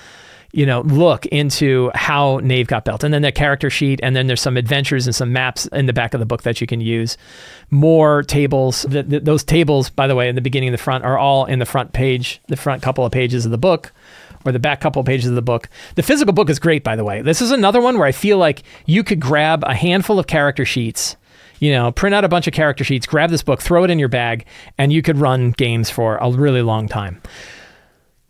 S1: look into how Knave got built. And then the character sheet, and then there's some adventures and some maps in the back of the book that you can use. More tables. Those tables, by the way, in the beginning and the front are all in the front page, the front couple of pages of the book, or the back couple of pages of the book. The physical book is great, by the way. This is another one where I feel like you could grab a handful of character sheets, print out a bunch of character sheets, grab this book, throw it in your bag, and you could run games for a really long time.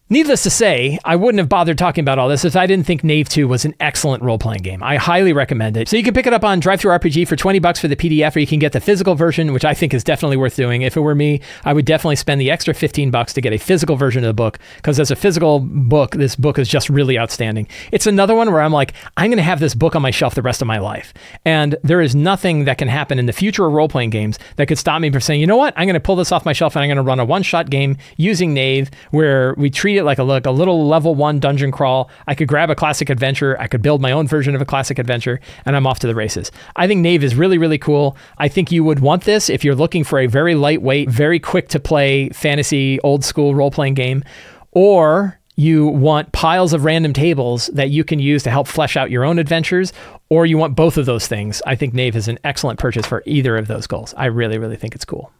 S1: Needless to say, I wouldn't have bothered talking about all this if I didn't think Knave 2 was an excellent role-playing game. I highly recommend it. So you can pick it up on DriveThruRPG for $20 for the PDF, or you can get the physical version, which I think is definitely worth doing. If it were me, I would definitely spend the extra $15 to get a physical version of the book, because as a physical book, this book is just really outstanding. It's another one where I'm like, I'm going to have this book on my shelf the rest of my life. And there is nothing that can happen in the future of role-playing games that could stop me from saying, you know what, I'm going to pull this off my shelf and I'm going to run a one-shot game using Knave, where we treat it like a little level 1 dungeon crawl. I could grab a classic adventure. I could build my own version of a classic adventure, and I'm off to the races. I think Knave is really, really cool. I think you would want this if you're looking for a very lightweight, very quick to play fantasy old school role-playing game, or you want piles of random tables that you can use to help flesh out your own adventures, or you want both of those things. I think Knave is an excellent purchase for either of those goals. I really, really think it's cool.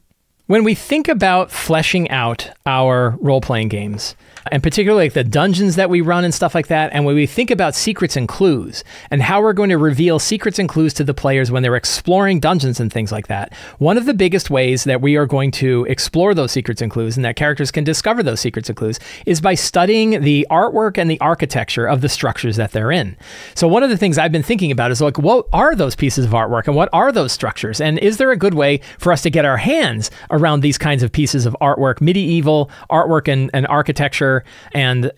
S1: When we think about fleshing out our role-playing games, and particularly like the dungeons that we run and stuff like that, and when we think about secrets and clues, and how we're going to reveal secrets and clues to the players when they're exploring dungeons and things like that, one of the biggest ways that we are going to explore those secrets and clues, and that characters can discover those secrets and clues, is by studying the artwork and the architecture of the structures that they're in. So one of the things I've been thinking about is like, what are those pieces of artwork, and what are those structures? And is there a good way for us to get our hands around these kinds of pieces of artwork, medieval artwork and architecture and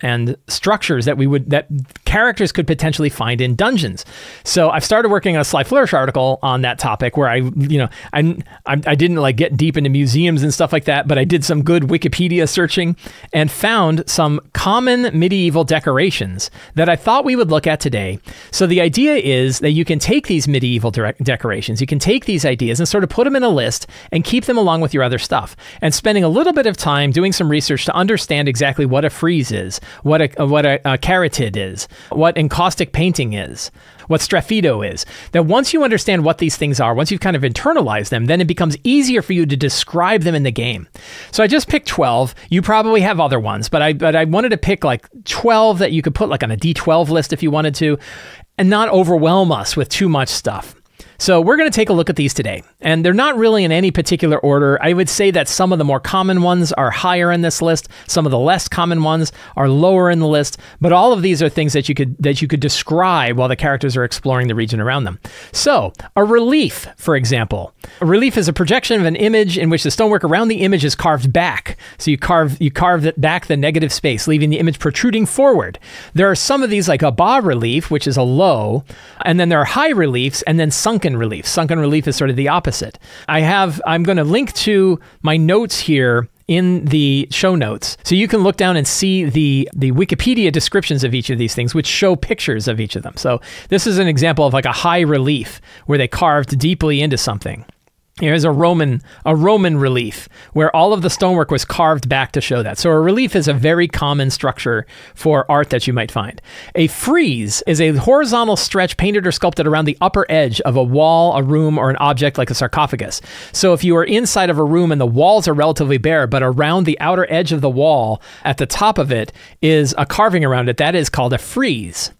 S1: structures that characters could potentially find in dungeons? So I've started working on a Sly Flourish article on that topic, where I didn't like get deep into museums and stuff like that, but I did some good Wikipedia searching and found some common medieval decorations that I thought we would look at today. So the idea is that you can take these medieval decorations, you can take these ideas and sort of put them in a list and keep them along with your other stuff, and spending a little bit of time doing some research to understand exactly what a frieze is, what a carotid is, what encaustic painting is, what strephido is. That once you understand what these things are, once you've kind of internalized them, then it becomes easier for you to describe them in the game. So I just picked 12. You probably have other ones, but I wanted to pick like 12 that you could put like on a D12 list if you wanted to, and not overwhelm us with too much stuff. So we're going to take a look at these today, and they're not really in any particular order. I would say that some of the more common ones are higher in this list. Some of the less common ones are lower in the list, but all of these are things that you could describe while the characters are exploring the region around them. So a relief, for example. A relief is a projection of an image in which the stonework around the image is carved back. So you carve it back the negative space, leaving the image protruding forward. There are some of these like a bas relief, which is a low, and then there are high reliefs, and then sunken relief. Sunken relief is sort of the opposite. I'm going to link to my notes here in the show notes, so you can look down and see the Wikipedia descriptions of each of these things, which show pictures of each of them. So this is an example of like a high relief where they carved deeply into something. Here's a Roman relief where all of the stonework was carved back to show that. So a relief is a very common structure for art that you might find. A frieze is a horizontal stretch painted or sculpted around the upper edge of a wall, a room, or an object like a sarcophagus. So if you are inside of a room and the walls are relatively bare, but around the outer edge of the wall at the top of it is a carving around it, that is called a frieze.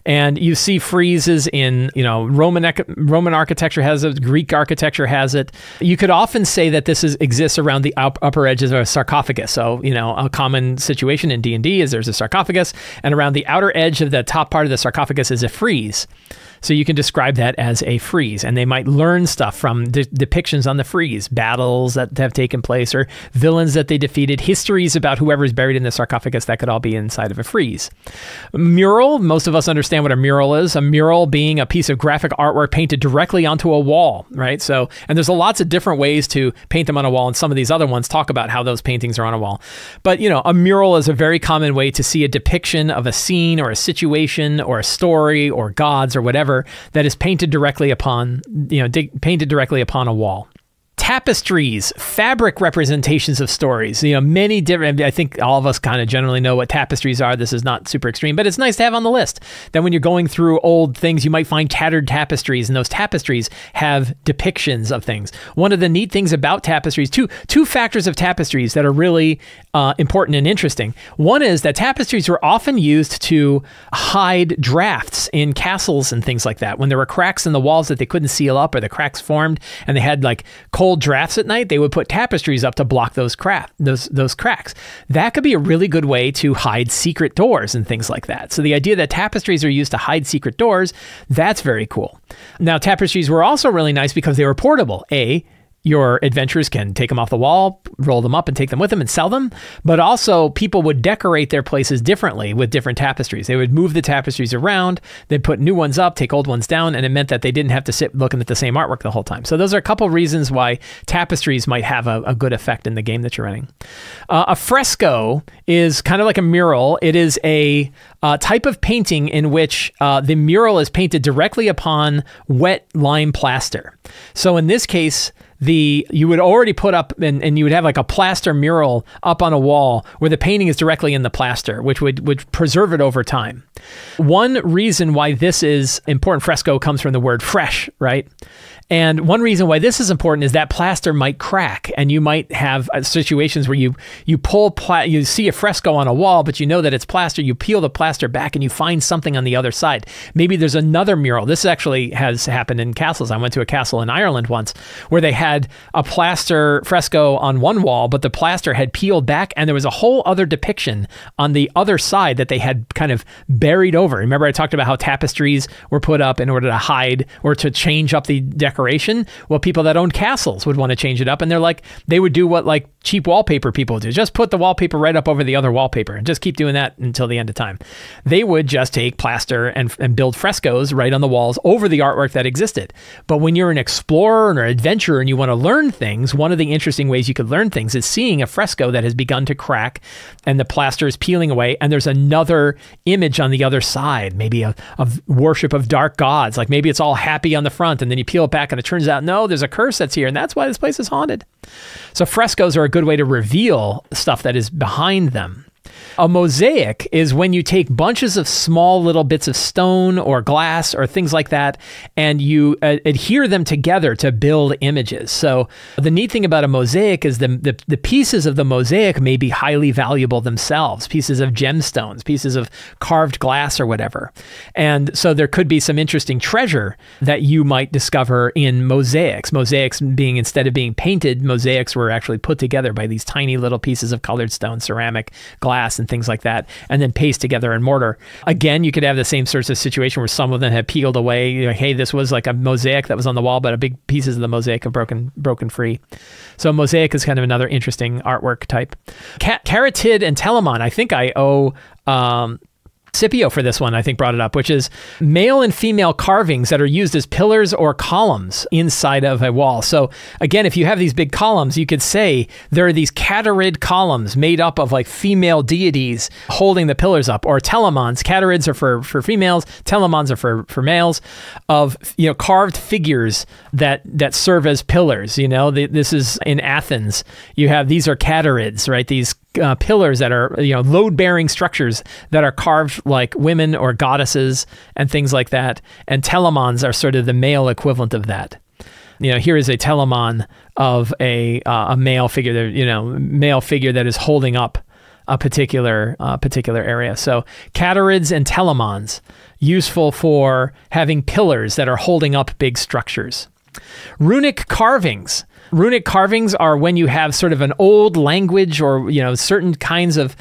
S1: And you see friezes in, Roman architecture has it, Greek architecture has it. You could often say that this exists around the upper edges of a sarcophagus. So, a common situation in D&D is there's a sarcophagus, and around the outer edge of the top part of the sarcophagus is a frieze. So you can describe that as a frieze, and they might learn stuff from depictions on the frieze, battles that have taken place or villains that they defeated, histories about whoever's buried in the sarcophagus. That could all be inside of a frieze. Mural, most of us understand what a mural is. A mural being a piece of graphic artwork painted directly onto a wall, right? So, and there's lots of different ways to paint them on a wall, and some of these other ones talk about how those paintings are on a wall. But, you know, a mural is a very common way to see a depiction of a scene or a situation or a story or gods or whatever that is painted directly upon, painted directly upon a wall. Tapestries, fabric representations of stories. You know, many different, I think all of us kind of generally know what tapestries are. This is not super extreme, but it's nice to have on the list. Then when you're going through old things, you might find tattered tapestries, and those tapestries have depictions of things. One of the neat things about tapestries, two factors of tapestries that are really important and interesting. One is that tapestries were often used to hide drafts in castles and things like that. When there were cracks in the walls that they couldn't seal up, or the cracks formed and they had like cold drafts at night, they would put tapestries up to block those cracks. That could be a really good way to hide secret doors and things like that. So the idea that tapestries are used to hide secret doors, that's very cool. Now, tapestries were also really nice because they were portable. Your adventurers can take them off the wall, roll them up and take them with them and sell them. But also people would decorate their places differently with different tapestries. They would move the tapestries around, they'd put new ones up, take old ones down, and it meant that they didn't have to sit looking at the same artwork the whole time. So those are a couple reasons why tapestries might have a good effect in the game that you're running. A fresco is kind of like a mural. It is a type of painting in which the mural is painted directly upon wet lime plaster. So in this case, you would already put up, and you would have like a plaster mural up on a wall where the painting is directly in the plaster, which would preserve it over time. One reason why this is important, fresco comes from the word fresh, right? And one reason why this is important is that plaster might crack, and you might have situations where you see a fresco on a wall, but you know that it's plaster. You peel the plaster back and you find something on the other side. Maybe there's another mural. This actually has happened in castles. I went to a castle in Ireland once where they had a plaster fresco on one wall, but the plaster had peeled back, and there was a whole other depiction on the other side that they had kind of buried over. Remember I talked about how tapestries were put up in order to hide or to change up the decoration? Well, people that owned castles would want to change it up, and they would do what like cheap wallpaper people do. Just put the wallpaper right up over the other wallpaper and just keep doing that until the end of time. They would just take plaster and build frescoes right on the walls over the artwork that existed. But when you're an explorer or an adventurer and you want to learn things, one of the interesting ways you could learn things is seeing a fresco that has begun to crack and the plaster is peeling away, and there's another image on the other side, maybe a worship of dark gods. Like maybe it's all happy on the front, and then you peel it back and it turns out, no, there's a curse that's here, and that's why this place is haunted. So frescoes are a good way to reveal stuff that is behind them. A mosaic is when you take bunches of small little bits of stone or glass or things like that, and you adhere them together to build images. So the neat thing about a mosaic is the pieces of the mosaic may be highly valuable themselves, pieces of gemstones, pieces of carved glass or whatever. And so there could be some interesting treasure that you might discover in mosaics. Mosaics being, instead of being painted, mosaics were actually put together by these tiny little pieces of colored stone, ceramic, glass, and things like that, and then paste together in mortar. Again, you could have the same sorts of situation where some of them have peeled away. You know, hey, this was like a mosaic that was on the wall, but a big pieces of the mosaic have broken free. So mosaic is kind of another interesting artwork type. Carotid and Telamon. I think I owe Scipio for this one, I think, brought it up, which is male and female carvings that are used as pillars or columns inside of a wall. So again, if you have these big columns, you could say there are these catarid columns made up of like female deities holding the pillars up, or telamons. Catarids are for females, telamons are for males, of, you know, carved figures that serve as pillars. You know, this is in Athens. You have, these are catarids, right? These pillars that are, you know, load-bearing structures that are carved like women or goddesses and things like that. And telamons are sort of the male equivalent of that. You know, here is a telamon of a male figure, male figure that is holding up a particular area. So catarids and telamons, useful for having pillars that are holding up big structures. Runic carvings. Runic carvings are when you have sort of an old language or, certain kinds of,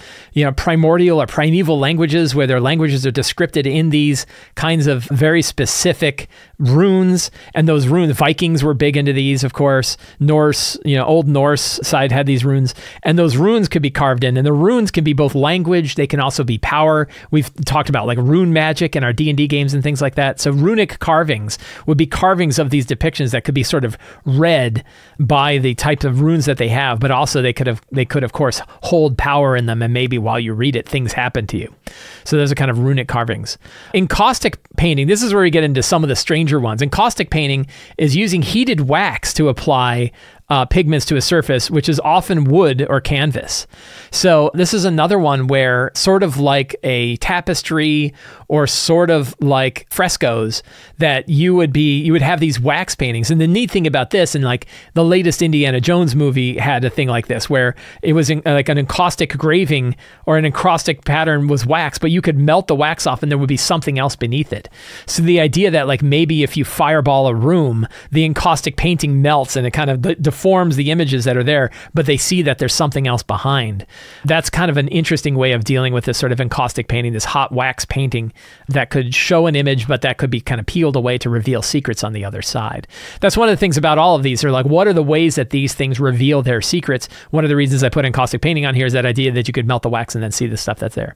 S1: primordial or primeval languages where their languages are descripted in these kinds of very specific runes. And those runes, Vikings were big into these, of course. Norse, Old Norse side had these runes. And those runes could be carved in. And the runes can be both language, they can also be power. We've talked about like rune magic in our D&D games and things like that. So runic carvings would be carvings of these depictions that could be sort of read by the types of runes that they have, but also they could of course hold power in them, and maybe while you read it, things happen to you. So those are kind of runic carvings. Encaustic painting, this is where we get into some of the stranger ones. Encaustic painting is using heated wax to apply pigments to a surface, which is often wood or canvas. So this is another one where, sort of like a tapestry or sort of like frescoes, that you would have these wax paintings. And the neat thing about this, and like the latest Indiana Jones movie had a thing like this, where it was like an encaustic graving or an encaustic pattern was wax, but you could melt the wax off and there would be something else beneath it. So the idea that like maybe if you fireball a room, the encaustic painting melts and it kind of deforms the images that are there, but they see that there's something else behind. That's kind of an interesting way of dealing with this sort of encaustic painting, this hot wax painting that could show an image, but that could be kind of peeled away to reveal secrets on the other side. That's one of the things about all of these, are like, what are the ways that these things reveal their secrets? One of the reasons I put encaustic painting on here is that idea that you could melt the wax and then see the stuff that's there.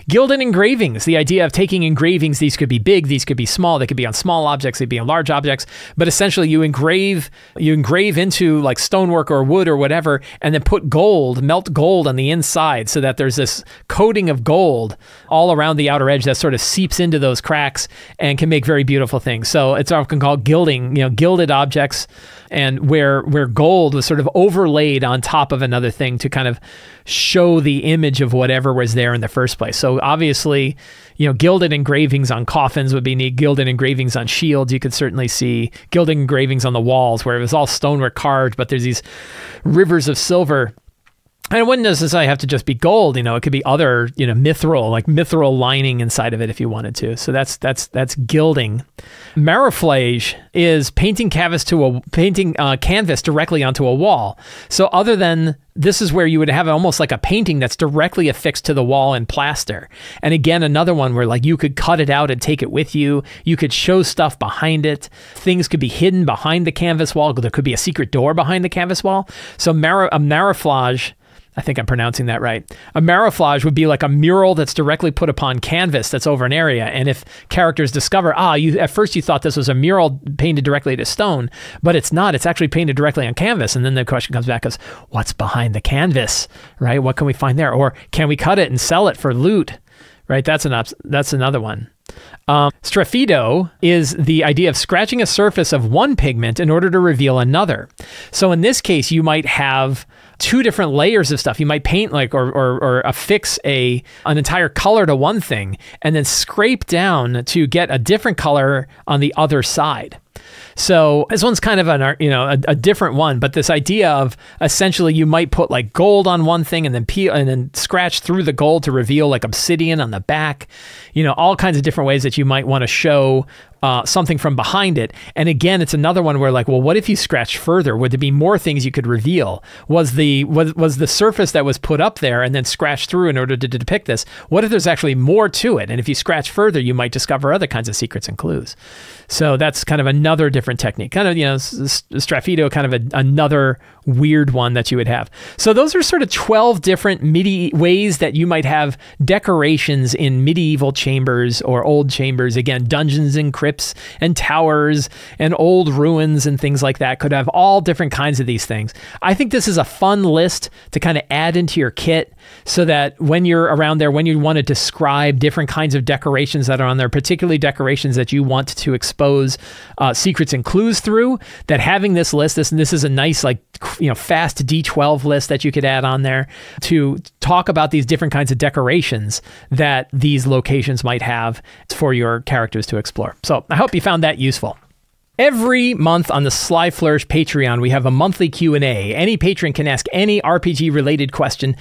S1: Gilded engravings, the idea of taking engravings, these could be big, these could be small, they could be on small objects, they'd be on large objects, but essentially you engrave into like stonework or wood or whatever, and then melt gold on the inside so that there's this coating of gold all around the outer edge that sort of seeps into those cracks and can make very beautiful things. So it's often called gilding, gilded objects, and where gold was sort of overlaid on top of another thing to kind of show the image of whatever was there in the first place. So obviously, gilded engravings on coffins would be neat. Gilded engravings on shields, you could certainly see. Gilded engravings on the walls where it was all stonework carved, but there's these rivers of silver. And it wouldn't necessarily have to just be gold, it could be other, mithril lining inside of it if you wanted to. So that's gilding. Mariflage is painting canvas directly onto a wall. So other than this is where you would have almost like a painting that's directly affixed to the wall in plaster. And again, another one where like you could cut it out and take it with you. You could show stuff behind it. Things could be hidden behind the canvas wall. There could be a secret door behind the canvas wall. So a mariflage, I think I'm pronouncing that right. A mariflage would be like a mural that's directly put upon canvas that's over an area. And if characters discover, at first you thought this was a mural painted directly to stone, but it's not. It's actually painted directly on canvas. And then the question comes back as, what's behind the canvas, right? What can we find there? Or can we cut it and sell it for loot, right? That's another one. Strephido is the idea of scratching a surface of one pigment in order to reveal another. So in this case, you might have two different layers of stuff. You might paint or affix an entire color to one thing and then scrape down to get a different color on the other side. So this one's kind of a different one, but this idea of essentially you might put like gold on one thing and then scratch through the gold to reveal like obsidian on the back, all kinds of different ways that you might want to show something from behind it. And again, it's another one where like, well, what if you scratch further? Would there be more things you could reveal? Was the surface that was put up there and then scratched through in order to depict this? What if there's actually more to it? And if you scratch further, you might discover other kinds of secrets and clues. So that's kind of another different technique. Kind of, Strephido, kind of another weird one that you would have. So those are sort of 12 different ways that you might have decorations in medieval chambers or old chambers. Again, dungeons and crypts and towers and old ruins and things like that could have all different kinds of these things. I think this is a fun list to kind of add into your kit so that when you're around there, when you want to describe different kinds of decorations that are on there, particularly decorations that you want to expose secrets and clues through, that having this list, this is a nice fast D12 list that you could add on there to talk about these different kinds of decorations that these locations might have for your characters to explore. So I hope you found that useful. Every month on the Sly Flourish Patreon, we have a monthly Q&A. Any patron can ask any RPG-related question.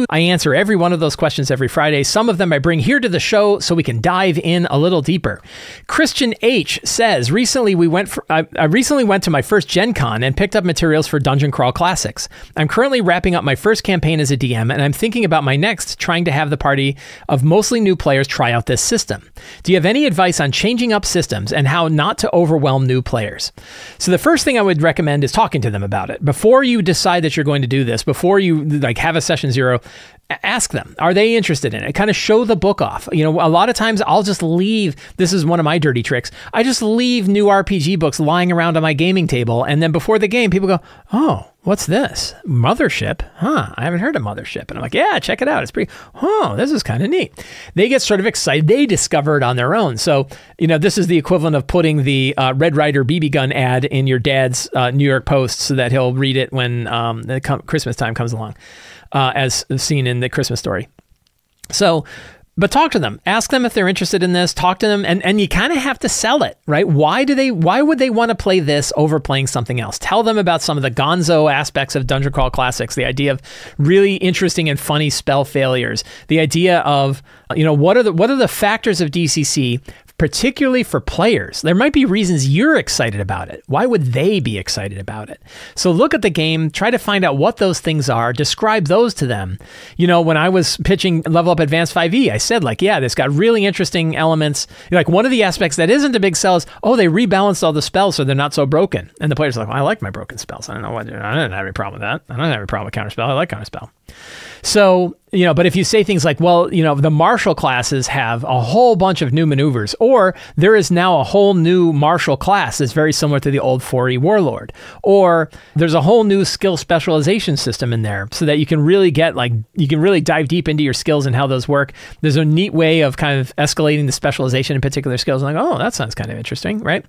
S1: I answer every one of those questions every Friday. Some of them I bring here to the show so we can dive in a little deeper. Christian H. says, I recently went to my first Gen Con and picked up materials for Dungeon Crawl Classics. I'm currently wrapping up my first campaign as a DM, and I'm thinking about my next, trying to have the party of mostly new players try out this system. Do you have any advice on changing up systems and how not to overwhelm new players? So the first thing I would recommend is talking to them about it. Before you decide that you're going to do this, before you have a session 0, ask them, are they interested in it? Kind of show the book off. A lot of times I'll just leave, this is one of my dirty tricks, I just leave new RPG books lying around on my gaming table, and then before the game, people go, oh, what's this? Mothership? Huh, I haven't heard of Mothership. And I'm like, yeah, check it out. It's pretty, this is kind of neat. They get sort of excited. They discover it on their own. So, this is the equivalent of putting the Red Ryder BB gun ad in your dad's New York Post so that he'll read it when Christmas time comes along, as seen in the Christmas Story. So, but talk to them. Ask them if they're interested in this. Talk to them, and you kind of have to sell it, right? Why would they want to play this over playing something else? Tell them about some of the gonzo aspects of Dungeon Crawl Classics, the idea of really interesting and funny spell failures, the idea of, what are the factors of DCC, particularly for players. There might be reasons you're excited about it. Why would they be excited about it? So look at the game, try to find out what those things are, describe those to them. When I was pitching Level Up Advanced 5e, I said, this got really interesting elements. One of the aspects that isn't a big sell is, they rebalanced all the spells so they're not so broken. And the players are like, well, I like my broken spells. I don't have any problem with that. I don't have any problem with counterspell. I like counterspell. So, but if you say things like, well, the martial classes have a whole bunch of new maneuvers, or there is now a whole new martial class that's very similar to the old 4e warlord, or there's a whole new skill specialization system in there so that you can really dive deep into your skills and how those work. There's a neat way of kind of escalating the specialization in particular skills. I'm like, oh, that sounds kind of interesting, right?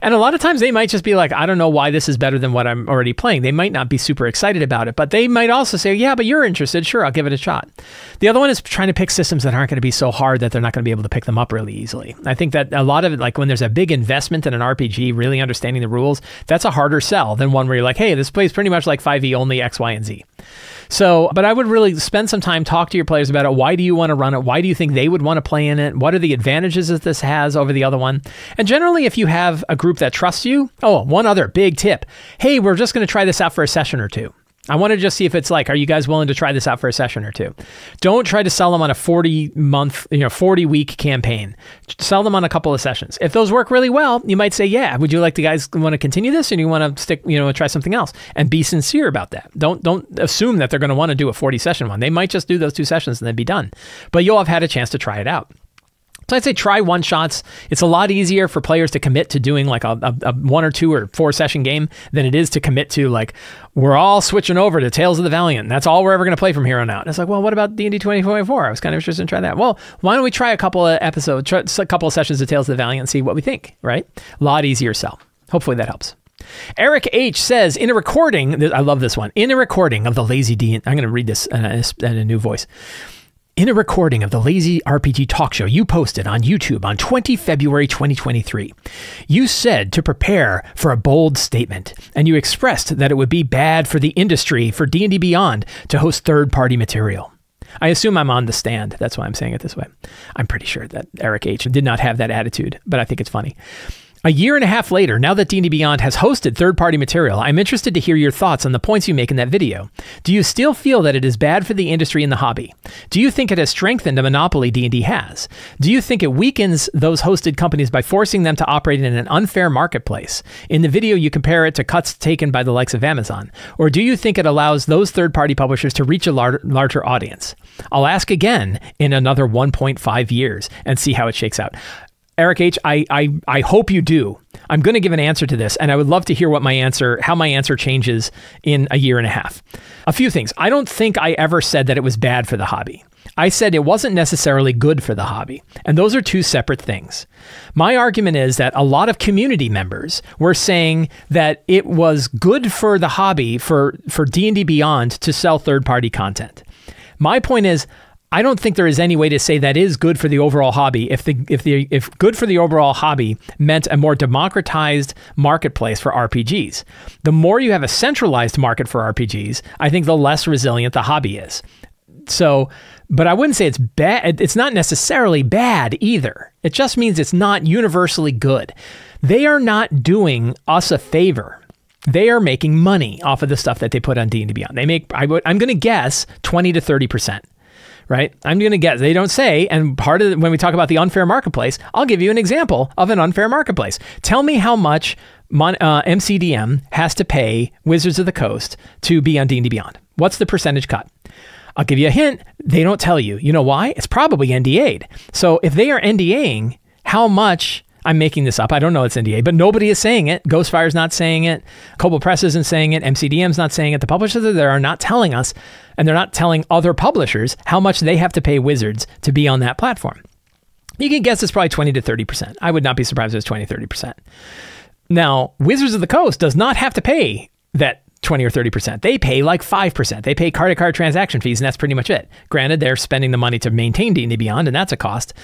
S1: And a lot of times they might just be like, I don't know why this is better than what I'm already playing. They might not be super excited about it, but they might also say, yeah, but you're interested. Sure, I'll give it a shot. The other one is trying to pick systems that aren't going to be so hard that they're not going to be able to pick them up really easily. I think that a lot of it, when there's a big investment in an RPG, really understanding the rules, that's a harder sell than one where you're like, hey, this plays pretty much like 5e, only X, Y, and Z. So, but I would really spend some time, talk to your players about it. Why do you want to run it? Why do you think they would want to play in it? What are the advantages that this has over the other one? And generally, if you have a group that trusts you, one other big tip. Hey, we're just going to try this out for a session or two. I want to just see if it's are you guys willing to try this out for a session or two? Don't try to sell them on a 40-week campaign. Sell them on a couple of sessions. If those work really well, you might say, yeah, would you like the guys want to continue this? And you want to stick, try something else, and be sincere about that. Don't assume that they're going to want to do a 40-session one. They might just do those 2 sessions and then be done, but you'll have had a chance to try it out. So I'd say try one-shots. It's a lot easier for players to commit to doing a 1 or 2 or 4 session game than it is to commit to we're all switching over to Tales of the Valiant. That's all we're ever going to play from here on out. And it's well, what about D&D 2024? I was kind of interested in trying that. Well, why don't we try a couple of episodes, a couple of sessions of Tales of the Valiant and see what we think, right? A lot easier sell. Hopefully that helps. Eric H. says, in a recording, I love this one, in a recording of the Lazy D&D, I'm going to read this in a new voice. In a recording of the Lazy RPG talk show you posted on YouTube on 20 February 2023, you said to prepare for a bold statement, and you expressed that it would be bad for the industry for D&D Beyond to host third-party material. I assume I'm on the stand. That's why I'm saying it this way. I'm pretty sure that Eric H. did not have that attitude, but I think it's funny. A year and a half later, now that D&D Beyond has hosted third-party material, I'm interested to hear your thoughts on the points you make in that video. Do you still feel that it is bad for the industry and the hobby? Do you think it has strengthened a monopoly D&D has? Do you think it weakens those hosted companies by forcing them to operate in an unfair marketplace? In the video, you compare it to cuts taken by the likes of Amazon. Or do you think it allows those third-party publishers to reach a larger audience? I'll ask again in another 1.5 years and see how it shakes out. Eric H., I hope you do. I'm going to give an answer to this, and I would love to hear how my answer changes in a year and a half. A few things. I don't think I ever said that it was bad for the hobby. I said it wasn't necessarily good for the hobby, and those are two separate things. My argument is that a lot of community members were saying that it was good for the hobby, for D&D Beyond, to sell third-party content. My point is, I don't think there is any way to say that is good for the overall hobby. If good for the overall hobby meant a more democratized marketplace for RPGs, the more you have a centralized market for RPGs, I think the less resilient the hobby is. So, but I wouldn't say it's bad. It's not necessarily bad either. It just means it's not universally good. They are not doing us a favor. They are making money off of the stuff that they put on D&D Beyond. I'm going to guess 20 to 30%. Right? I'm going to guess. They don't say, and part of when we talk about the unfair marketplace, I'll give you an example of an unfair marketplace. Tell me how much MCDM has to pay Wizards of the Coast to be on D&D Beyond. What's the percentage cut? I'll give you a hint. They don't tell you. You know why? It's probably NDA'd. So if they are NDAing, how much... I'm making this up. I don't know it's NDA, but nobody is saying it. Ghostfire's not saying it. Kobold Press isn't saying it. MCDM's not saying it. The publishers there are not telling us, and they're not telling other publishers how much they have to pay Wizards to be on that platform. You can guess it's probably 20 to 30%. I would not be surprised if it's 20, 30%. Now, Wizards of the Coast does not have to pay that 20 or 30%. They pay like 5%. They pay card-to-card transaction fees, and that's pretty much it. Granted, they're spending the money to maintain D&D Beyond, and that's a cost.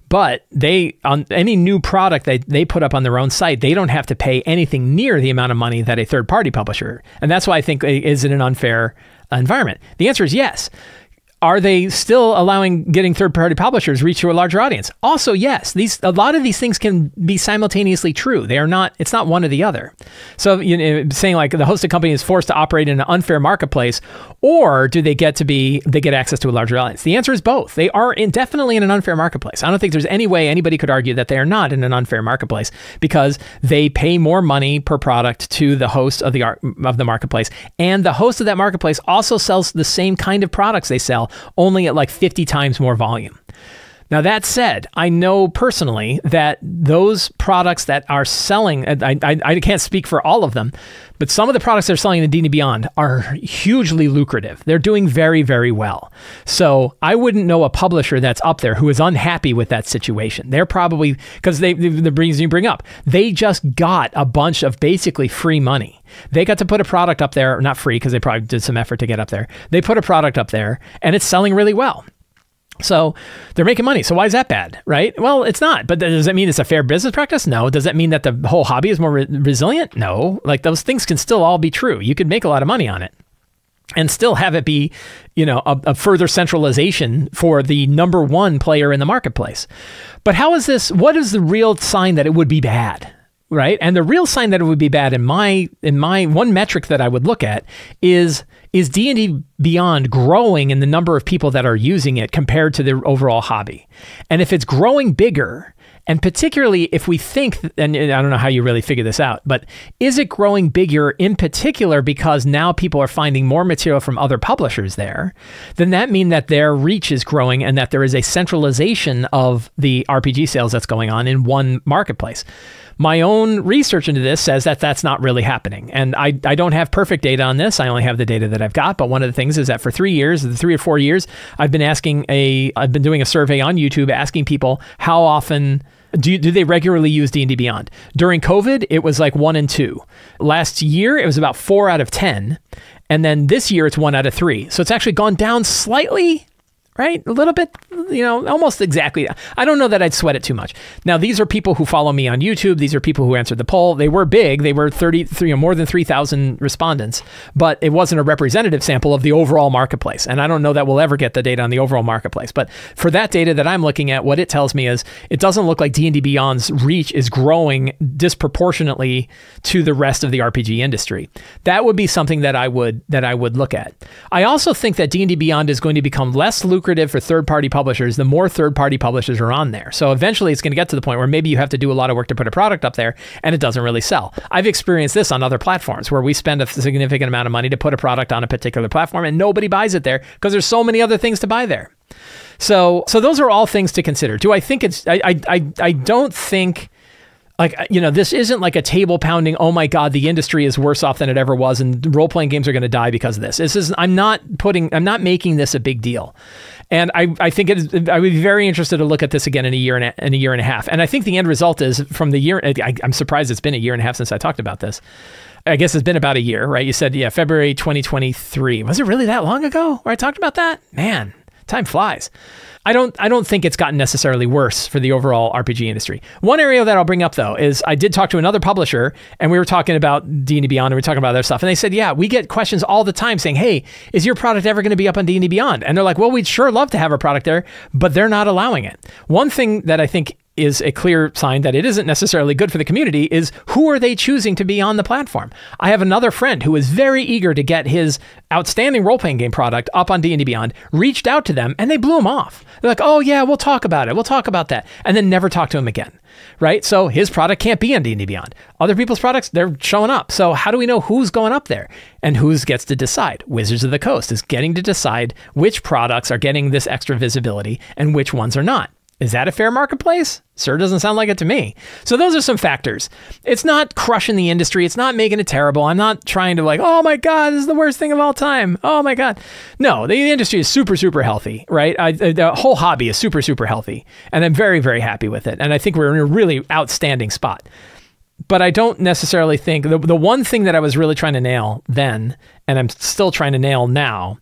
S1: But they, on any new product they put up on their own site, they don't have to pay anything near the amount of money that a third-party publisher. And that's why I think is it an unfair environment? The answer is yes. Are they still getting third-party publishers reach to a larger audience? Also, yes. A lot of these things can be simultaneously true. They are not. It's not one or the other. So, saying like the hosted company is forced to operate in an unfair marketplace, or do they get access to a larger audience? The answer is both. They are definitely in an unfair marketplace. I don't think there's any way anybody could argue that they are not in an unfair marketplace because they pay more money per product to the host of the marketplace, and the host of that marketplace also sells the same kind of products they sell, only at like 50 times more volume. Now, that said, I know personally that those products that are selling, I can't speak for all of them, but some of the products they're selling in D&D Beyond are hugely lucrative. They're doing very, very well. So I wouldn't know a publisher that's up there who is unhappy with that situation. They're probably, because the reason you bring up, they just got a bunch of basically free money. They got to put a product up there, not free because they probably did some effort to get up there. They put a product up there and it's selling really well. So they're making money. So why is that bad, right? Well, it's not. But does that mean it's a fair business practice? No. Does that mean that the whole hobby is more resilient? No. Like those things can still all be true. You could make a lot of money on it and still have it be, a further centralization for the number one player in the marketplace. But what is the real sign that it would be bad? Right? And the real sign that it would be bad in my one metric that I would look at is D&D Beyond growing in the number of people that are using it compared to the overall hobby? And if it's growing bigger, and particularly if we think, and I don't know how you really figure this out, but is it growing bigger in particular because now people are finding more material from other publishers there, then that means that their reach is growing and that there is a centralization of the RPG sales that's going on in one marketplace. My own research into this says that that's not really happening. And I don't have perfect data on this. I only have the data that I've got. But one of the things is that for 3 or 4 years, I've been doing a survey on YouTube asking people how often do they regularly use D&D Beyond. During COVID, it was like 1 and 2. Last year, it was about 4 out of 10. And then this year, it's 1 out of 3. So it's actually gone down slightly. Right? A little bit, almost exactly. I don't know that I'd sweat it too much. Now, these are people who follow me on YouTube. These are people who answered the poll. They were big. They were more than 3,000 respondents, but it wasn't a representative sample of the overall marketplace. And I don't know that we'll ever get the data on the overall marketplace. But for that data that I'm looking at, what it tells me is it doesn't look like D&D Beyond's reach is growing disproportionately to the rest of the RPG industry. That would be something that I would look at. I also think that D&D Beyond is going to become less lucrative for third-party publishers the more third-party publishers are on there. So eventually it's going to get to the point where maybe you have to do a lot of work to put a product up there and it doesn't really sell. I've experienced this on other platforms where we spend a significant amount of money to put a product on a particular platform and nobody buys it there because there's so many other things to buy there. So those are all things to consider. Do I think I don't think... this isn't like a table pounding, oh my God, the industry is worse off than it ever was and role-playing games are going to die because of this. I'm not making this a big deal. And I think I would be very interested to look at this again in a year and a half. And I think the end result is from the year, I'm surprised it's been a year and a half since I talked about this. I guess it's been about a year, right? You said, February 2023. Was it really that long ago where I talked about that? Man, Time flies. I don't think it's gotten necessarily worse for the overall RPG industry. One area that I'll bring up, though, is I did talk to another publisher, and we were talking about D&D Beyond, and we were talking about other stuff, and they said, yeah, we get questions all the time saying, hey, is your product ever going to be up on D&D Beyond? And they're like, well, we'd sure love to have a product there, but they're not allowing it. One thing that I think is a clear sign that it isn't necessarily good for the community is who are they choosing to be on the platform? I have another friend who is very eager to get his outstanding role-playing game product up on D&D Beyond, reached out to them, and they blew him off. They're like, oh yeah, we'll talk about it. We'll talk about that. And then never talk to him again, right? So his product can't be on D&D Beyond. Other people's products, they're showing up. So how do we know who's going up there and who gets to decide? Wizards of the Coast is getting to decide which products are getting this extra visibility and which ones are not. Is that a fair marketplace? Sure doesn't sound like it to me. So those are some factors. It's not crushing the industry. It's not making it terrible. I'm not trying to like, oh my God, this is the worst thing of all time. Oh my God. No, the industry is super, super healthy, right? The whole hobby is super, super healthy. And I'm very, very happy with it. And I think we're in a really outstanding spot. But I don't necessarily think, the one thing that I was really trying to nail then, and I'm still trying to nail now,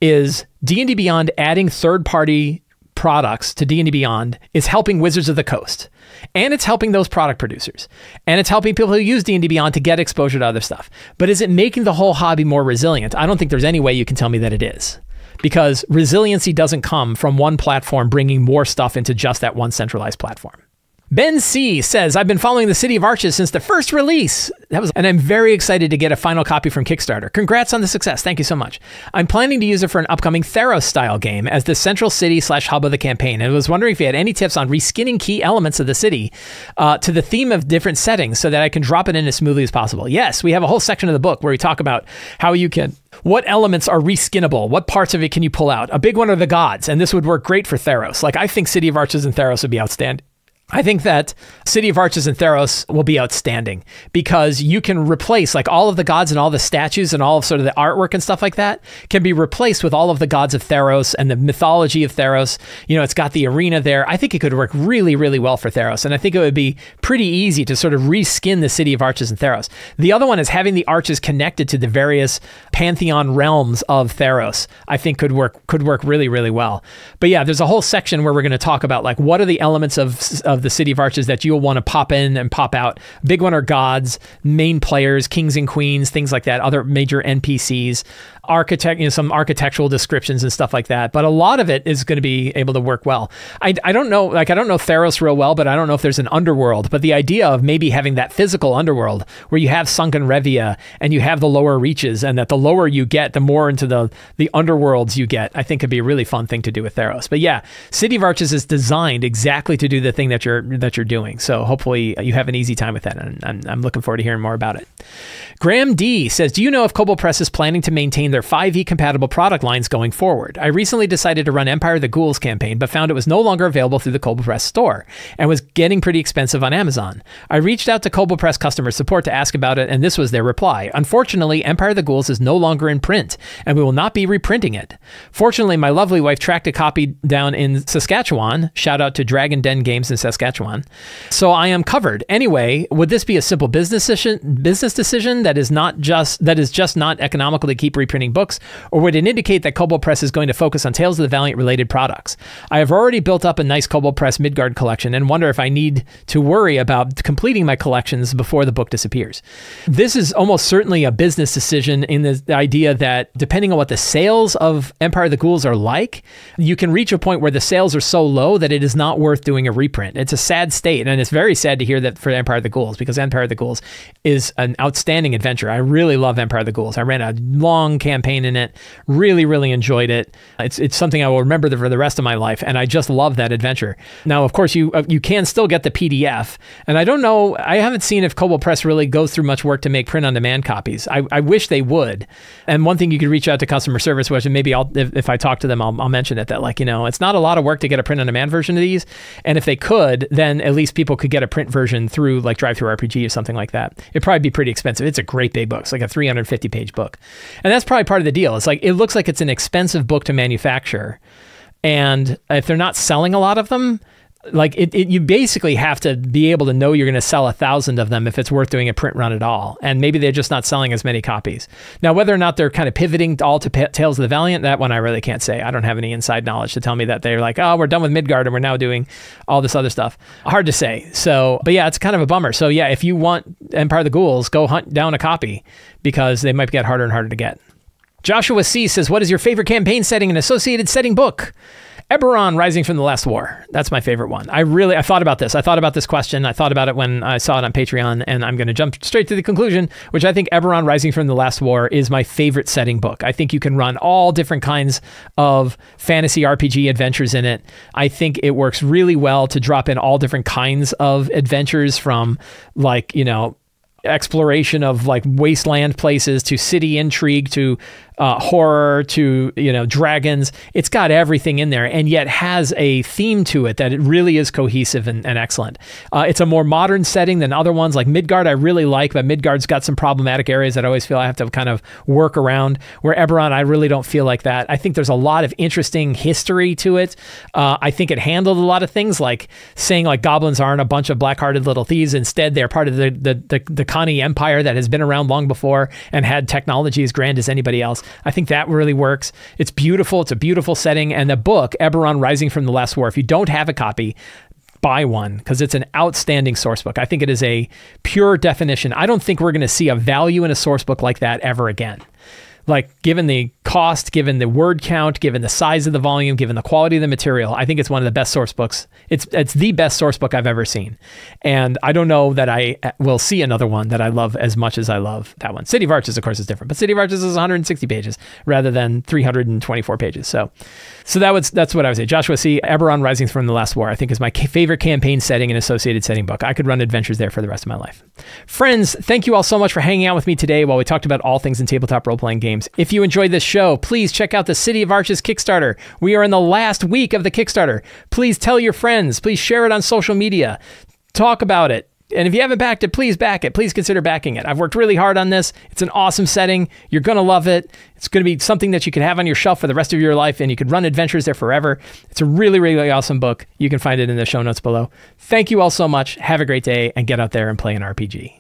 S1: is D&D Beyond adding third-party products to D&D Beyond is helping Wizards of the Coast, and it's helping those product producers, and it's helping people who use D&D Beyond to get exposure to other stuff. But is it making the whole hobby more resilient? I don't think there's any way you can tell me that it is, because resiliency doesn't come from one platform bringing more stuff into just that one centralized platform. Ben C says, I've been following the City of Arches since the first release. And I'm very excited to get a final copy from Kickstarter. Congrats on the success. Thank you so much. I'm planning to use it for an upcoming Theros style game as the central city / hub of the campaign. And I was wondering if you had any tips on reskinning key elements of the city to the theme of different settings so that I can drop it in as smoothly as possible. Yes, we have a whole section of the book where we talk about how you can, what elements are reskinnable? What parts of it can you pull out? A big one are the gods, and this would work great for Theros. Like, I think City of Arches and Theros would be outstanding. I think that City of Arches and Theros will be outstanding because you can replace like all of the gods and all the statues and all of sort of the artwork and stuff like that can be replaced with all of the gods of Theros and the mythology of Theros. You know, it's got the arena there. I think it could work really, really well for Theros. And I think it would be pretty easy to sort of reskin the City of Arches and Theros. The other one is having the arches connected to the various pantheon realms of Theros. I think could work really, really well. But yeah, there's a whole section where we're going to talk about like what are the elements of the City of Arches that you'll want to pop in and pop out. Big one are gods, main players, kings and queens, things like that, other major NPCs, some architectural descriptions and stuff like that. But a lot of it is going to be able to work well. I don't know Theros real well, but I don't know if there's an underworld. But the idea of maybe having that physical underworld where you have Sunken Revia and you have the lower reaches, and that the lower you get, the more into the underworlds you get, I think could be a really fun thing to do with Theros. But yeah, City of Arches is designed exactly to do the thing that you're doing. So hopefully you have an easy time with that, and I'm looking forward to hearing more about it. Graham D says, do you know if Kobold Press is planning to maintain their 5e compatible product lines going forward? I recently decided to run Empire of the Ghouls campaign, but found it was no longer available through the Kobold Press store and was getting pretty expensive on Amazon. I reached out to Kobold Press customer support to ask about it, and this was their reply. Unfortunately, Empire of the Ghouls is no longer in print, and we will not be reprinting it. Fortunately, my lovely wife tracked a copy down in Saskatchewan. Shout out to Dragon Den Games in Saskatchewan. So I am covered. Anyway, would this be a simple business decision that is just not economical to keep reprinting books, or would it indicate that Kobold Press is going to focus on Tales of the Valiant related products? I have already built up a nice Kobold Press Midgard collection and wonder if I need to worry about completing my collections before the book disappears. This is almost certainly a business decision in the idea that depending on what the sales of Empire of the Ghouls are like, you can reach a point where the sales are so low that it is not worth doing a reprint. It's a sad state, and it's very sad to hear that for Empire of the Ghouls, because Empire of the Ghouls is an outstanding adventure. I really love Empire of the Ghouls. I ran a long campaign in it, really, really enjoyed it. It's something I will remember for the rest of my life, and I just love that adventure. Now, of course, you can still get the PDF, and I don't know, I haven't seen if Kobold Press really goes through much work to make print-on-demand copies. I wish they would. And one thing you could reach out to customer service, which maybe if I talk to them, I'll mention it, that like, you know, it's not a lot of work to get a print-on-demand version of these, and if they could, then at least people could get a print version through like Drive-Thru-RPG or something like that. It'd probably be pretty expensive. It's a great big book. It's like a 350-page book. And that's probably part of the deal. It's like, it looks like it's an expensive book to manufacture. And if they're not selling a lot of them, Like you basically have to be able to know you're going to sell 1,000 of them if it's worth doing a print run at all. And maybe they're just not selling as many copies. Now, whether or not they're kind of pivoting all to Tales of the Valiant, that one I really can't say. I don't have any inside knowledge to tell me that they're like, oh, we're done with Midgard and we're now doing all this other stuff. Hard to say. So, but yeah, it's kind of a bummer. So yeah, if you want Empire of the Ghouls, go hunt down a copy because they might get harder and harder to get. Joshua C. says, what is your favorite campaign setting and associated setting book? Eberron, Rising from the Last War. That's my favorite one. I thought about this. I thought about this question. I thought about it when I saw it on Patreon, and I'm going to jump straight to the conclusion, which I think Eberron, Rising from the Last War is my favorite setting book. I think you can run all different kinds of fantasy RPG adventures in it. I think it works really well to drop in all different kinds of adventures from, like, you know, exploration of like wasteland places to city intrigue to horror to, you know, dragons. It's got everything in there and yet has a theme to it that it really is cohesive and excellent. It's a more modern setting than other ones. Like Midgard I really like, but Midgard's got some problematic areas that I always feel I have to kind of work around, where Eberron I really don't feel like that. I think there's a lot of interesting history to it. I think it handled a lot of things, like saying like goblins aren't a bunch of black-hearted little thieves. Instead, they're part of the Connie Empire that has been around long before and had technology as grand as anybody else. I think that really works. It's beautiful. It's a beautiful setting. And the book, Eberron, Rising from the Last War, if you don't have a copy, buy one, because it's an outstanding source book. I think it is a pure definition. I don't think we're going to see a value in a source book like that ever again. Like, given the cost, given the word count, given the size of the volume, given the quality of the material, I think it's one of the best source books. It's the best source book I've ever seen. And I don't know that I will see another one that I love as much as I love that one. City of Arches, of course, is different, but City of Arches is 160 pages rather than 324 pages. So that's what I would say. Joshua C. Eberron, Rising from the Last War, I think is my favorite campaign setting and associated setting book. I could run adventures there for the rest of my life. Friends, thank you all so much for hanging out with me today while we talked about all things in tabletop role-playing games. If you enjoyed this show, please check out the City of Arches Kickstarter. We are in the last week of the Kickstarter. Please tell your friends. Please share it on social media. Talk about it. And if you haven't backed it, please back it. Please consider backing it. I've worked really hard on this. It's an awesome setting. You're going to love it. It's going to be something that you can have on your shelf for the rest of your life, and you could run adventures there forever. It's a really, really awesome book. You can find it in the show notes below. Thank you all so much. Have a great day, and get out there and play an RPG.